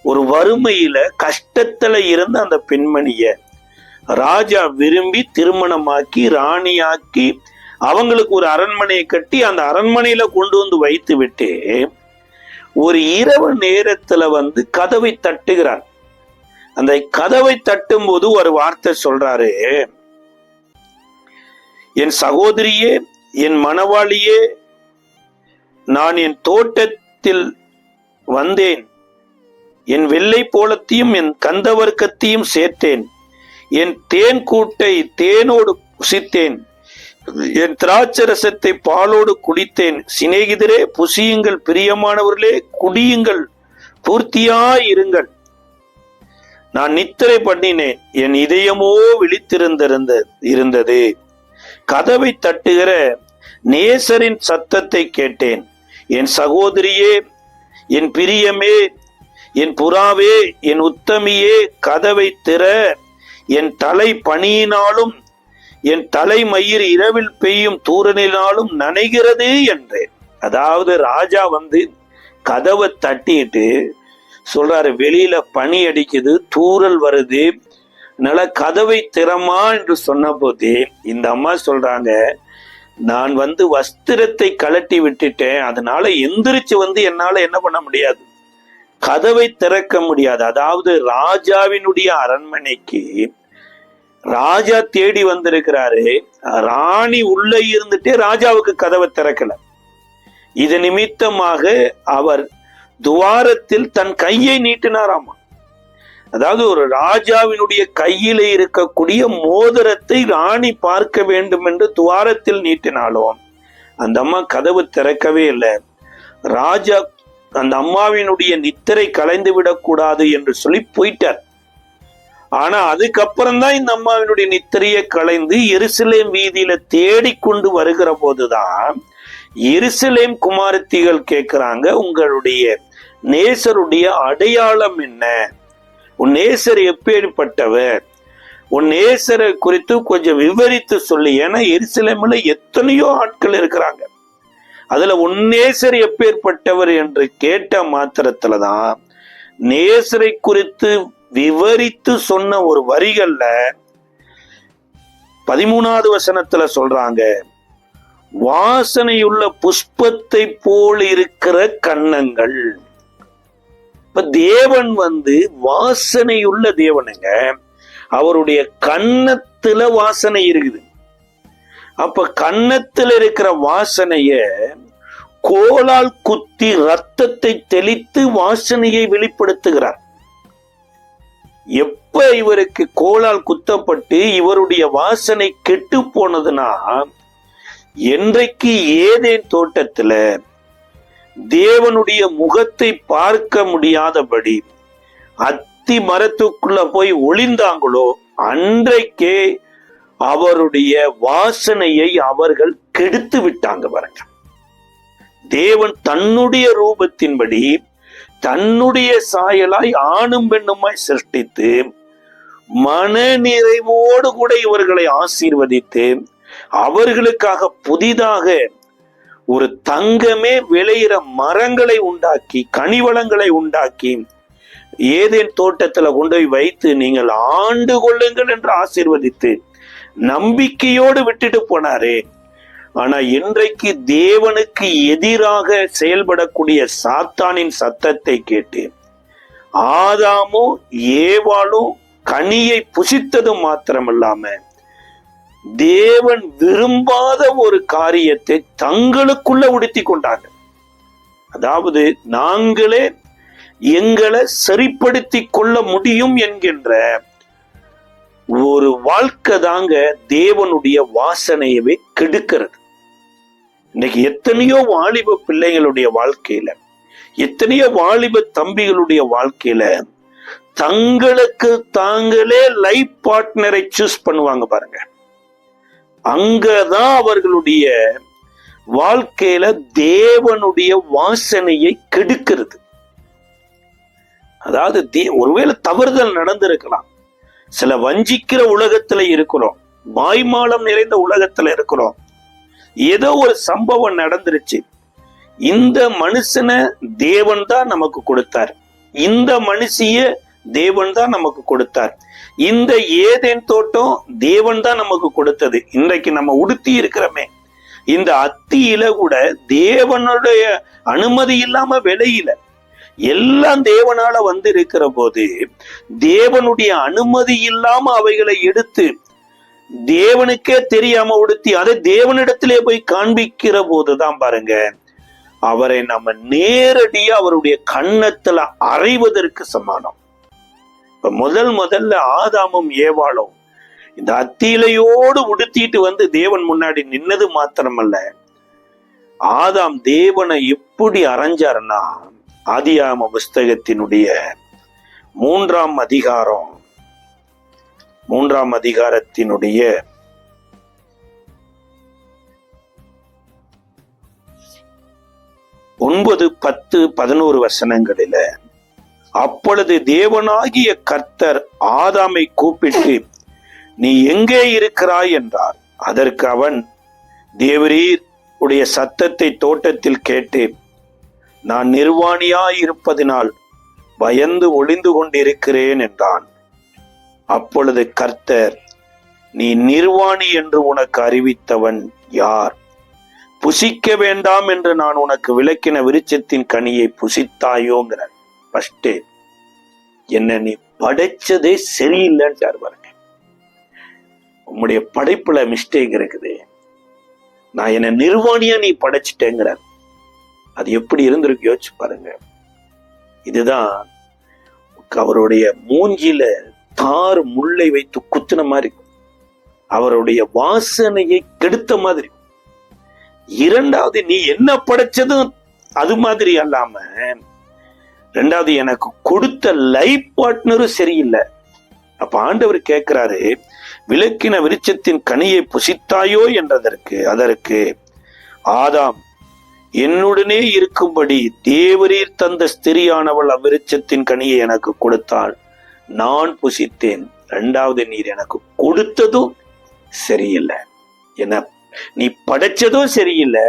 ஒரு வறுமையில கஷ்டத்துல இருந்த அந்த பெண்மணிய ராஜா விரும்பி திருமணமாக்கி ராணியாக்கி அவங்களுக்கு ஒரு அரண்மனையை கட்டி அந்த அரண்மனையில கொண்டு வைத்து விட்டு ஒரு இரவு நேரத்துல கதவை தட்டுகிறார். அந்த கதவை தட்டும் போது ஒரு வார்த்தை சொல்றாரு, என் சகோதரியே, என் மணவாளியே, நான் என் தோட்டத்தில் வந்தேன், என் வெள்ளை போலத்தையும் என் கந்தவர்க்கத்தையும் சேர்த்தேன், என் தேன் கூட்டை தேனோடு புசித்தேன், என் திராட்சரசத்தை பாலோடு குடித்தேன். சிநேகிதரே புசியுங்கள், பிரியமானவர்களே குடியுங்கள், பூர்த்தியாயிருங்கள். நான் நித்திரை பண்ணினேன், என் இதயமோ விழித்திருந்தது. கதவை தட்டுகிற நேசரின் சத்தத்தை கேட்டேன். என் சகோதரியே, என் பிரியமே, என் புறாவே, என் உத்தமியே, கதவை திற. என் தலை பனியினாலும் என் தலைமயிர் இரவில் பெய்யும் தூரனினாலும் நனைகிறது என்றேன். அதாவது ராஜா கதவை தட்டிட்டு சொல்றாரு, வெளியில பனி அடிக்குது, தூறல் வருது, அதனால கதவை திறமா என்று சொன்ன போது இந்த அம்மா சொல்றாங்க, நான் வஸ்திரத்தை கலட்டி விட்டுட்டேன், அதனால எந்திரிச்சு என்னால என்ன பண்ண முடியாது, கதவை திறக்க முடியாது. அதாவது ராஜாவினுடைய அரண்மனைக்கு ராஜா தேடி வந்திருக்கிறாரு, ராணி உள்ள இருந்துட்டே ராஜாவுக்கு கதவை திறக்கல. இது நிமித்தமாக அவர் துவாரத்தில் தன் கையை நீட்டினாராமா. அதாவது ஒரு ராஜாவினுடைய கையில இருக்கக்கூடிய மோதிரத்தை ராணி பார்க்க வேண்டும் என்று துவாரத்தில் நீட்டினாலும் அந்த அம்மா கதவு திறக்கவே இல்லை. ராஜா அந்த அம்மாவினுடைய நித்திரை கலைந்து விடக்கூடாது என்று சொல்லி போயிட்டார். ஆனா அதுக்கப்புறம் தான் இந்த அம்மாவினுடைய நித்திரையை கலைந்து எருசலேம் வீதியில தேடிக்கொண்டு வருகிற போதுதான் எருசலேம் குமாரத்திகள் கேட்கிறாங்க, உங்களுடைய நேசருடைய அடையாளம் என்ன, உன் நேசர் எப்பேற்பட்டவர், உன் நேசரை குறித்து கொஞ்சம் விவரித்து சொல்லி. ஏன்னா எருசலேம்ல எத்தனையோ ஆட்கள் இருக்கிறாங்க, அதுல உன் நேசர் எப்பேற்பட்டவர் என்று கேட்ட மாத்திரத்துலதான் நேசரை குறித்து விவரித்து சொன்ன ஒரு வரிகள்ல 13வது வசனத்துல சொல்றாங்க, வாசனையுள்ள புஷ்பத்தை போல் இருக்கிற கன்னங்கள். இப்ப தேவன் வாசனையுள்ள தேவனுங்க, அவருடைய கன்னத்துல வாசனை இருக்குது. அப்ப கன்னத்துல இருக்கிற வாசனைய கோலால் குத்தி ரத்தத்தை தெளித்து வாசனையை வெளிப்படுத்துகிறார். எப்ப இவருக்கு கோலால் குத்தப்பட்டு இவருடைய வாசனை கெட்டு போனதுன்னா, என்றைக்கு ஏதேன் தோட்டத்துல தேவனுடைய முகத்தை பார்க்க முடியாதபடி அத்தி மரத்துக்குள்ள போய் ஒளிந்தாங்களோ அன்றைக்கே அவருடைய வாசனையை அவர்கள் கெடுத்து விட்டாங்க. பாருங்க, தேவன் தன்னுடைய ரூபத்தின்படி தன்னுடைய சாயலாய் ஆணும் பெண்ணுமாய் சிருஷ்டித்து மன நிறைவோடு கூட இவர்களை ஆசீர்வதித்து அவர்களுக்காக புதிதாக ஒரு தங்கமே விளையிற மரங்களை உண்டாக்கி கனிவளங்களை உண்டாக்கி ஏதேன் தோட்டத்துல கொண்டு போய் வைத்து நீங்கள் ஆண்டு கொள்ளுங்கள் என்று ஆசீர்வதித்து நம்பிக்கையோடு விட்டுட்டு போனாரே. ஆனா இன்றைக்கு தேவனுக்கு எதிராக செயல்படக்கூடிய சாத்தானின் சத்தத்தை கேட்டு ஆதாமும் ஏவாளும் கனியை புசித்தது மாத்திரமல்லாம தேவன் விரும்பாத ஒரு காரியத்தை தங்களுக்குள்ள உடுத்தி கொண்டாங்க. அதாவது நாங்களே எங்களை சரிப்படுத்தி கொள்ள முடியும் என்கின்ற ஒரு வாழ்க்கை தாங்க தேவனுடைய வாசனையவே கெடுக்கிறது. இன்னைக்கு எத்தனையோ வாலிப பிள்ளைகளுடைய வாழ்க்கையில, எத்தனையோ வாலிப தம்பிகளுடைய வாழ்க்கையில தங்களுக்கு தாங்களே லைஃப் பார்ட்னரை சூஸ் பண்ணுவாங்க பாருங்க. அங்கதான் அவர்களுடைய வாழ்க்கையில தேவனுடைய வாசனையை கெடுக்கிறது. அதாவது ஒருவேளை தவறுதல் நடந்திருக்கலாம். சில வஞ்சிக்கிற உலகத்துல இருக்கிறோம், வாய்மாலம் நிறைந்த உலகத்துல இருக்கிறோம். ஏதோ ஒரு சம்பவம் நடந்துருச்சு. இந்த மனுஷனை தேவன் தான் நமக்கு கொடுத்தார், இந்த மனுஷிய தேவன் தான் நமக்கு கொடுத்தார், இந்த ஏதேன் தோட்டம் தேவன் தான் நமக்கு கொடுத்தது. இன்றைக்கு நம்ம உடுத்தி இருக்கிறோமே இந்த அத்தியில கூட தேவனுடைய அனுமதி இல்லாம விளையில, எல்லாம் தேவனால வந்து இருக்கிற போது தேவனுடைய அனுமதி இல்லாம அவைகளை எடுத்து தேவனுக்கே தெரியாம உடுத்தி அதை தேவனிடத்திலே போய் காண்பிக்கிற போதுதான் பாருங்க அவரை நம்ம நேரடியா அவருடைய கன்னத்துல அறைவதற்கு சமானம். இப்ப முதல்ல ஆதாமும் ஏவாளும் இந்த அத்தியிலையோடு உடுத்திட்டு வந்து தேவன் முன்னாடி நின்னது மாத்திரமல்ல, ஆதாம் தேவனை எப்படி அறைஞ்சாருன்னா ஆதியாகம புஸ்தகத்தினுடைய 3ஆம் அதிகாரத்தினுடைய 9, 10, 11 வசனங்களில, அப்பொழுது தேவனாகிய கர்த்தர் ஆதாமை கூப்பிட்டு நீ எங்கே இருக்கிறாய் என்றார். அதற்கு அவன், தேவரீர் உடைய சத்தத்தை தோட்டத்தில் கேட்டு நான் நிர்வாணியாய் இருப்பதினால் பயந்து ஒளிந்து கொண்டிருக்கிறேன் என்றான். அப்பொழுது கர்த்தர், நீ நிர்வாணி என்று உனக்கு அறிவித்தவன் யார்? புசிக்க வேண்டாம் என்று நான் உனக்கு விலக்கின விருட்சத்தின் கனியை புசித்தாயோங்கிறார். ஃபர்ஸ்ட் என்ன நீ படைச்சதே சரியில்லைன்ட்டார் பாருங்க. உம்முடைய படைப்புல மிஸ்டேக் இருக்குது, நான் என்ன நிர்வாணியா நீ படைச்சிட்டேங்கிறார். அது எப்படி இருந்திருக்கு யோசிச்சு பாருங்க. இதுதான் அவருடைய மூஞ்சில தார் முள்ளை வைத்து குத்துன மாதிரி, அவருடைய வாசனையை கெடுத்த மாதிரி. இரண்டாவது, நீ என்ன படைச்சதும் அது மாதிரி அல்லாம, ரெண்டாவது எனக்கு கொடுத்த லைஃப் பார்ட்னரும் சரியில்லை. அப்ப ஆண்டவர் கேட்கிறாரு, விலக்கின விருட்சத்தின் கனியை புசித்தாயோ என்றதற்கு அதற்கு ஆதாம், என்னுடனே இருக்கும்படி தேவரீர் தந்த ஸ்திரியானவள் அவ்விருட்சத்தின் கனியை எனக்கு கொடுத்தாள், நான் புசித்தேன். ரெண்டாவது, நீர் எனக்கு கொடுத்ததும் சரியில்லை, என்ன நீ படைச்சதும் சரியில்லை,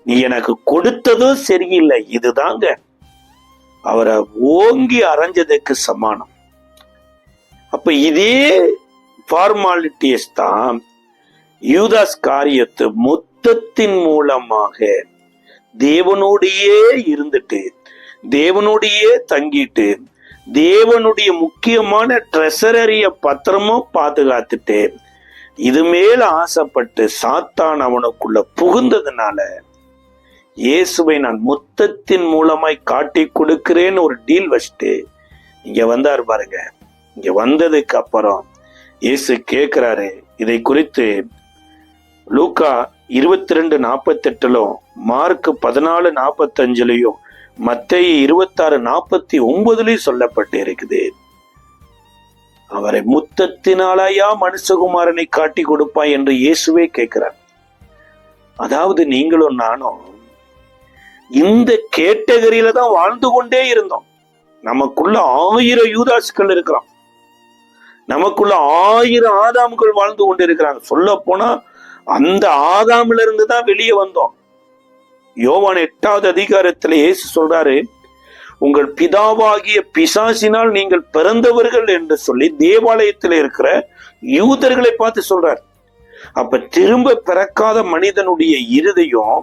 நீ எனக்கு கொடுத்ததும் சரியில்லை. இதுதாங்க அவரை ஓங்கி அரைஞ்சதுக்கு சமானம். அப்ப இதே ஃபார்மாலிட்டிஸ் தான் யூதாஸ் காரியத்து மொத்தத்தின் மூலமாக தேவனோடையே இருந்துட்டு, தேவனோடையே தங்கிட்டு, தேவனுடைய முக்கியமான ட்ரெஷரரிய பத்திரமும் பாதுகாத்துட்டு, இது மேல ஆசைப்பட்டு சாத்தான் அவனுக்குள்ள புகுந்ததுனால இயேசுவை நான் மொத்தத்தின் மூலமாய் காட்டி கொடுக்கிறேன்னு ஒரு டீல் வச்சுட்டு இங்க வந்தார் பாருங்க. இங்க வந்ததுக்கு அப்புறம் இயேசு கேட்கிறாரு. இதை குறித்து லூக்கா 22:48, மார்க் 14:45, மத்தேயு 26:49 சொல்லப்பட்டு இருக்குது. அவரை முத்தத்தினாலயா மனுஷகுமாரனை காட்டி கொடுப்பாய் என்று இயேசுவே கேட்கிறார். அதாவது நீங்களும் நானும் இந்த கேட்டகரியில தான் வாழ்ந்து கொண்டே இருந்தோம். நமக்குள்ள 1000 யூதாஸ்கள் இருக்கிறான், நமக்குள்ள 1000 ஆதாம்கள் வாழ்ந்து கொண்டு இருக்கிறாங்க. சொல்ல போனா அந்த ஆதாம்ல இருந்து தான் வெளியே வந்தோம். யோவான் 8வது அதிகாரத்துல இயேசு சொல்றாரு, உங்கள் பிதாவாகிய பிசாசினால் நீங்கள் பிறந்தவர்கள் என்று சொல்லி தேவாலயத்தில் இருக்கிற யூதர்களை பார்த்து சொல்றார். அப்ப திரும்ப பிறக்காத மனிதனுடைய இருதயம்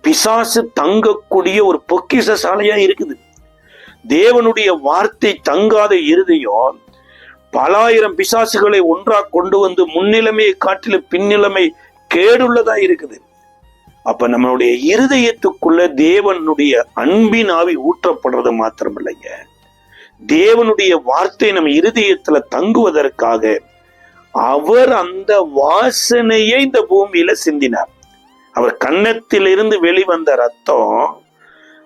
பிசாசு தங்கக்கூடிய ஒரு பொக்கிஷ சாலையா இருக்குது. தேவனுடைய வார்த்தை தங்காத இருதயம் பல ஆயிரம் பிசாசுகளை ஒன்றா கொண்டு வந்து முன்னிலைமையை காட்டிலும் பின்னிலைமை கேடுள்ளதா இருக்குது. அப்ப நம்மளுடைய இருதயத்துக்குள்ள தேவனுடைய அன்பின் ஆவி ஊற்றப்படுறது மாத்திரம் இல்லைங்க, தேவனுடைய வார்த்தை நம்ம இருதயத்துல தங்குவதற்காக அவர் அந்த வாசனையை இந்த பூமியில சிந்தினார். அவர் கன்னத்திலிருந்து வெளிவந்த ரத்தம்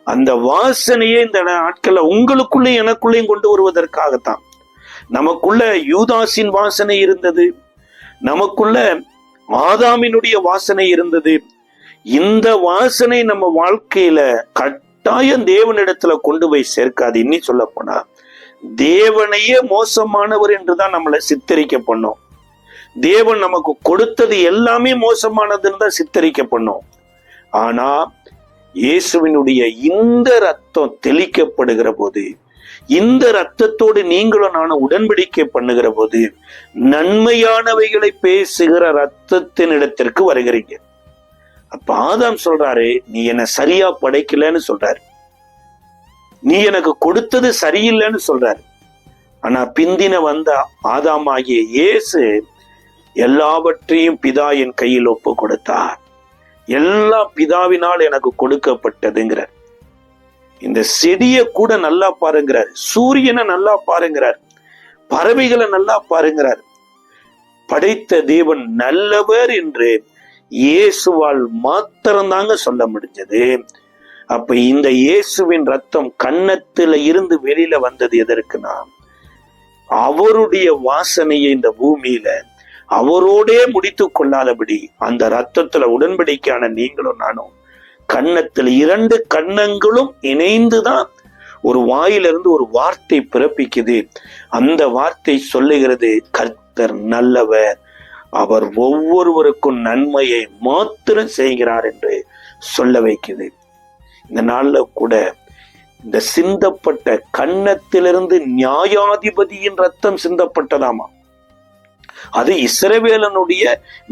அந்த வாசனையை இந்த நாட்கள்ல உங்களுக்குள்ளே எனக்குள்ளேயும் கொண்டு வருவதற்காகத்தான். நமக்குள்ள யூதாசின் வாசனை இருந்தது, நமக்குள்ள ஆதாமினுடைய வாசனை இருந்தது. இந்த வாசனை நம்ம வாழ்க்கையில கட்டாயம் தேவனிடத்துல கொண்டு போய் சேர்க்காது. இன்னி சொல்ல போனா தேவனையே மோசமானவர் என்றுதான் நம்மளை சித்தரிக்க பண்ணோம். தேவன் நமக்கு கொடுத்தது எல்லாமே மோசமானதுன்னு தான் சித்தரிக்க பண்ணோம். ஆனா இயேசுவினுடைய இந்த ரத்தம் தெளிக்கப்படுகிற போது, இந்த ரத்தத்தோடு நீங்களும் நானும் உடன்படிக்கை பண்ணுகிற போது நன்மையானவைகளை பேசுகிற ரத்தத்தின் இடத்திற்கு வருகிறீங்க. அப்ப ஆதாம் சொல்றாரு, நீ என்ன சரியா படைக்கலன்னு சொல்றாரு, நீ எனக்கு கொடுத்தது சரியில்லைன்னு சொல்றாரு. ஆனா பிந்தின வந்த ஆதாம் ஆகிய இயேசு எல்லாவற்றையும் பிதா என் கையில் ஒப்பு கொடுத்தார், எல்லாம் பிதாவினால் எனக்கு கொடுக்கப்பட்டதுங்கிறார். இந்த செடியை கூட நல்லா பாருங்கிறார், சூரியனை நல்லா பாருங்கிறார், பறவைகளை நல்லா பாருங்கிறார். படைத்த தேவன் நல்லவர் என்று இயேசுவால் மாத்திரம்தாங்க சொல்ல முடிஞ்சது. அப்ப இந்த இயேசுவின் ரத்தம் கன்னத்துல இருந்து வெளியில வந்தது எதற்குனா, அவருடைய வாசனையை இந்த பூமியில அவரோடே முடித்து கொள்ளாதபடி அந்த ரத்தத்துல உடன்படிக்கையான நீங்களும் நானும் கன்னத்தில் 2 கன்னங்களும் இணைந்துதான் ஒரு வாயிலிருந்து ஒரு வார்த்தை பிறப்பிக்குது. அந்த வார்த்தை சொல்லுகிறது, கர்த்தர் நல்லவர், அவர் ஒவ்வொருவருக்கும் நன்மையை மாத்திரம் செய்கிறார் என்று சொல்ல வைக்குது. இந்த நாள்ல கூட இந்த சிந்தப்பட்ட கன்னத்திலிருந்து நியாயாதிபதியின் ரத்தம் சிந்தப்பட்டதாமா. அது இஸ்ரவேலனுடைய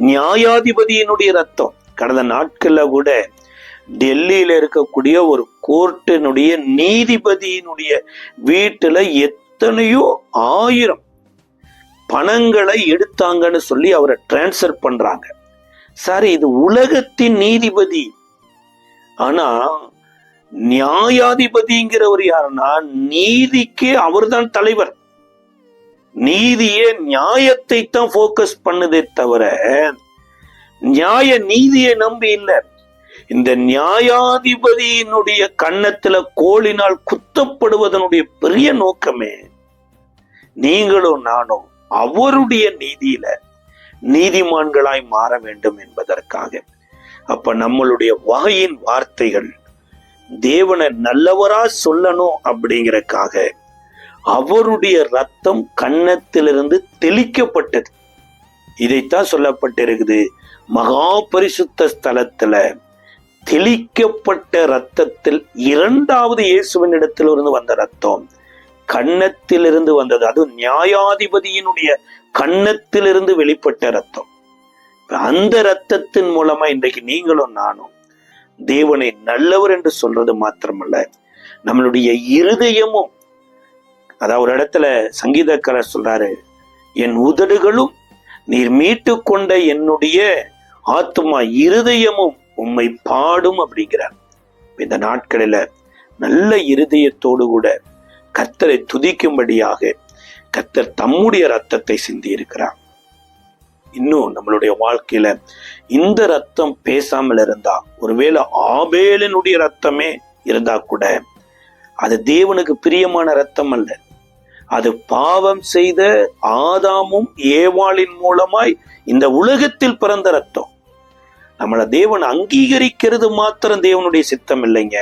நியாயாதிபதியினுடைய ரத்தம். கடந்த நாட்கள்ல கூட டெல்லியில இருக்கக்கூடிய ஒரு கோர்ட்டினுடைய நீதிபதியினுடைய வீட்டுல எத்தனையோ 1000 பணங்களை எடுத்தாங்கன்னு சொல்லி அவரை டிரான்ஸ்ஃபர் பண்றாங்க. சார், இது உலகத்தின் நீதிபதி. ஆனா நியாயாதிபதிங்கிறவர் யாருன்னா நீதிக்கே அவர்தான் தலைவர். நீதியே நியாயத்தை தான் போக்கஸ் பண்ணுதே தவிர நியாய நீதியை நம்பி இல்லை. இந்த நியாயாதிபதியினுடைய கன்னத்துல கோலினால் குத்தப்படுவதனுடைய பெரிய நோக்கமே நீங்களும் நானும் அவருடைய நீதியில நீதிமான்களாய் மாற வேண்டும் என்பதற்காக. அப்ப நம்மளுடைய வாயின் வார்த்தைகள் தேவனை நல்லவரா சொல்லணும் அப்படிங்கறக்காக அவருடைய ரத்தம் கன்னத்திலிருந்து தெளிக்கப்பட்டது. இதைத்தான் சொல்லப்பட்டிருக்குது, மகா பரிசுத்த ஸ்தலத்துல தெளிக்கப்பட்ட ரத்தத்தில் 2வது இயேசுவின் இடத்திலிருந்து வந்த ரத்தம் கன்னத்திலிருந்து வந்தது. அது நியாயாதிபதியினுடைய கன்னத்திலிருந்து வெளிப்பட்ட ரத்தம். அந்த ரத்தத்தின் மூலமா இன்றைக்கு நீங்களும் நானும் தேவனை நல்லவர் என்று சொல்றது மாத்திரமல்ல, நம்மளுடைய இருதயமும், அதாவது ஒரு இடத்துல சங்கீதக்காரர் சொல்றாரு, என் உதடுகளும் நீர் மீட்டு கொண்ட என்னுடைய ஆத்துமா இருதயமும் உம்மை பாடும் அப்படிங்கிறார். இந்த நாட்களில நல்ல இருதயத்தோடு கூட கர்த்தரை துதிக்கும்படியாக கர்த்தர் தம்முடைய ரத்தத்தை சிந்தி இருக்கிறார். இன்னும் நம்மளுடைய வாழ்க்கையில இந்த ரத்தம் பேசாமல் இருந்தா, ஒருவேளை ஆபேலினுடைய ரத்தமே இருந்தா கூட அது தேவனுக்கு பிரியமான ரத்தம் அல்ல. அது பாவம் செய்த ஆதாமும் ஏவாளின் மூலமாய் இந்த உலகத்தில் பிறந்த ரத்தம். நம்மளை தேவன் அங்கீகரிக்கிறது மாத்திரம் தேவனுடைய சித்தம் இல்லைங்க.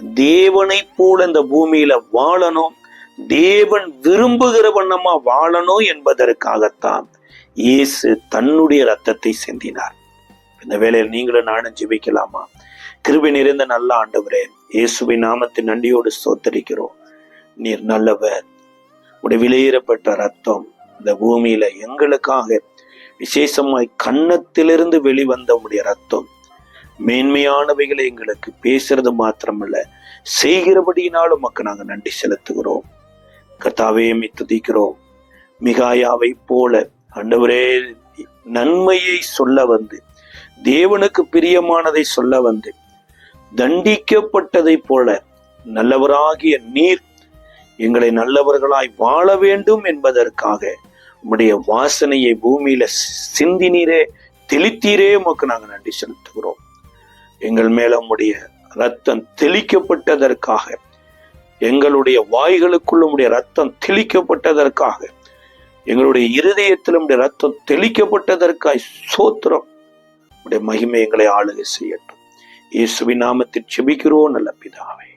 தேவனை போல இந்த பூமியில வாழணும், தேவன் விரும்புகிற வண்ணமா வாழணும் என்பதற்காகத்தான் இயேசு தன்னுடைய ரத்தத்தை சிந்தினார். இந்த வேளையில் நீங்களும் நானும் ஜெபிக்கலாமா? கிருபை நிறைந்த நல்ல ஆண்டவரே, இயேசுவின் நாமத்தின் நன்றியோடு ஸ்தோத்திரிக்கிறோம். நீர் நல்லவர். உடைய விலையேறப்பட்ட ரத்தம் இந்த பூமியில எங்களுக்காக விசேஷமாய் கன்னத்திலிருந்து வெளிவந்த உடைய ரத்தம் மேன்மையானவைகளை எங்களுக்கு பேசுறது மாத்திரமல்ல, செய்கிறபடியினாலும் மக்கள் நாங்கள் நன்றி செலுத்துகிறோம். கர்த்தாவே துதிக்கிறோம். மிகாயாவை போல ஆண்டவரே நன்மையை சொல்ல வந்து, தேவனுக்கு பிரியமானதை சொல்ல வந்து, தண்டிக்கப்பட்டதை போல நல்லவராகிய நீர் எங்களை நல்லவர்களாய் வாழ வேண்டும் என்பதற்காக உம்முடைய வாசனையை பூமியில சிந்தினீரே, தெளித்தீரே. உமக்கு நாங்கள் நன்றி செலுத்துகிறோம். எங்கள் மேல உம்முடைய ரத்தம் தெளிக்கப்பட்டதற்காக, எங்களுடைய வாய்களுக்குள்ள உம்முடைய ரத்தம் தெளிக்கப்பட்டதற்காக, எங்களுடைய இருதயத்தில் உம்முடைய ரத்தம் தெளிக்கப்பட்டதற்காய் ஸ்தோத்திரம். உம்முடைய மகிமை எங்களை ஆளுகை செய்யட்டும். இயேசுவின் நாமத்தில் ஜெபிக்கிறோம் நல்ல பிதாவே.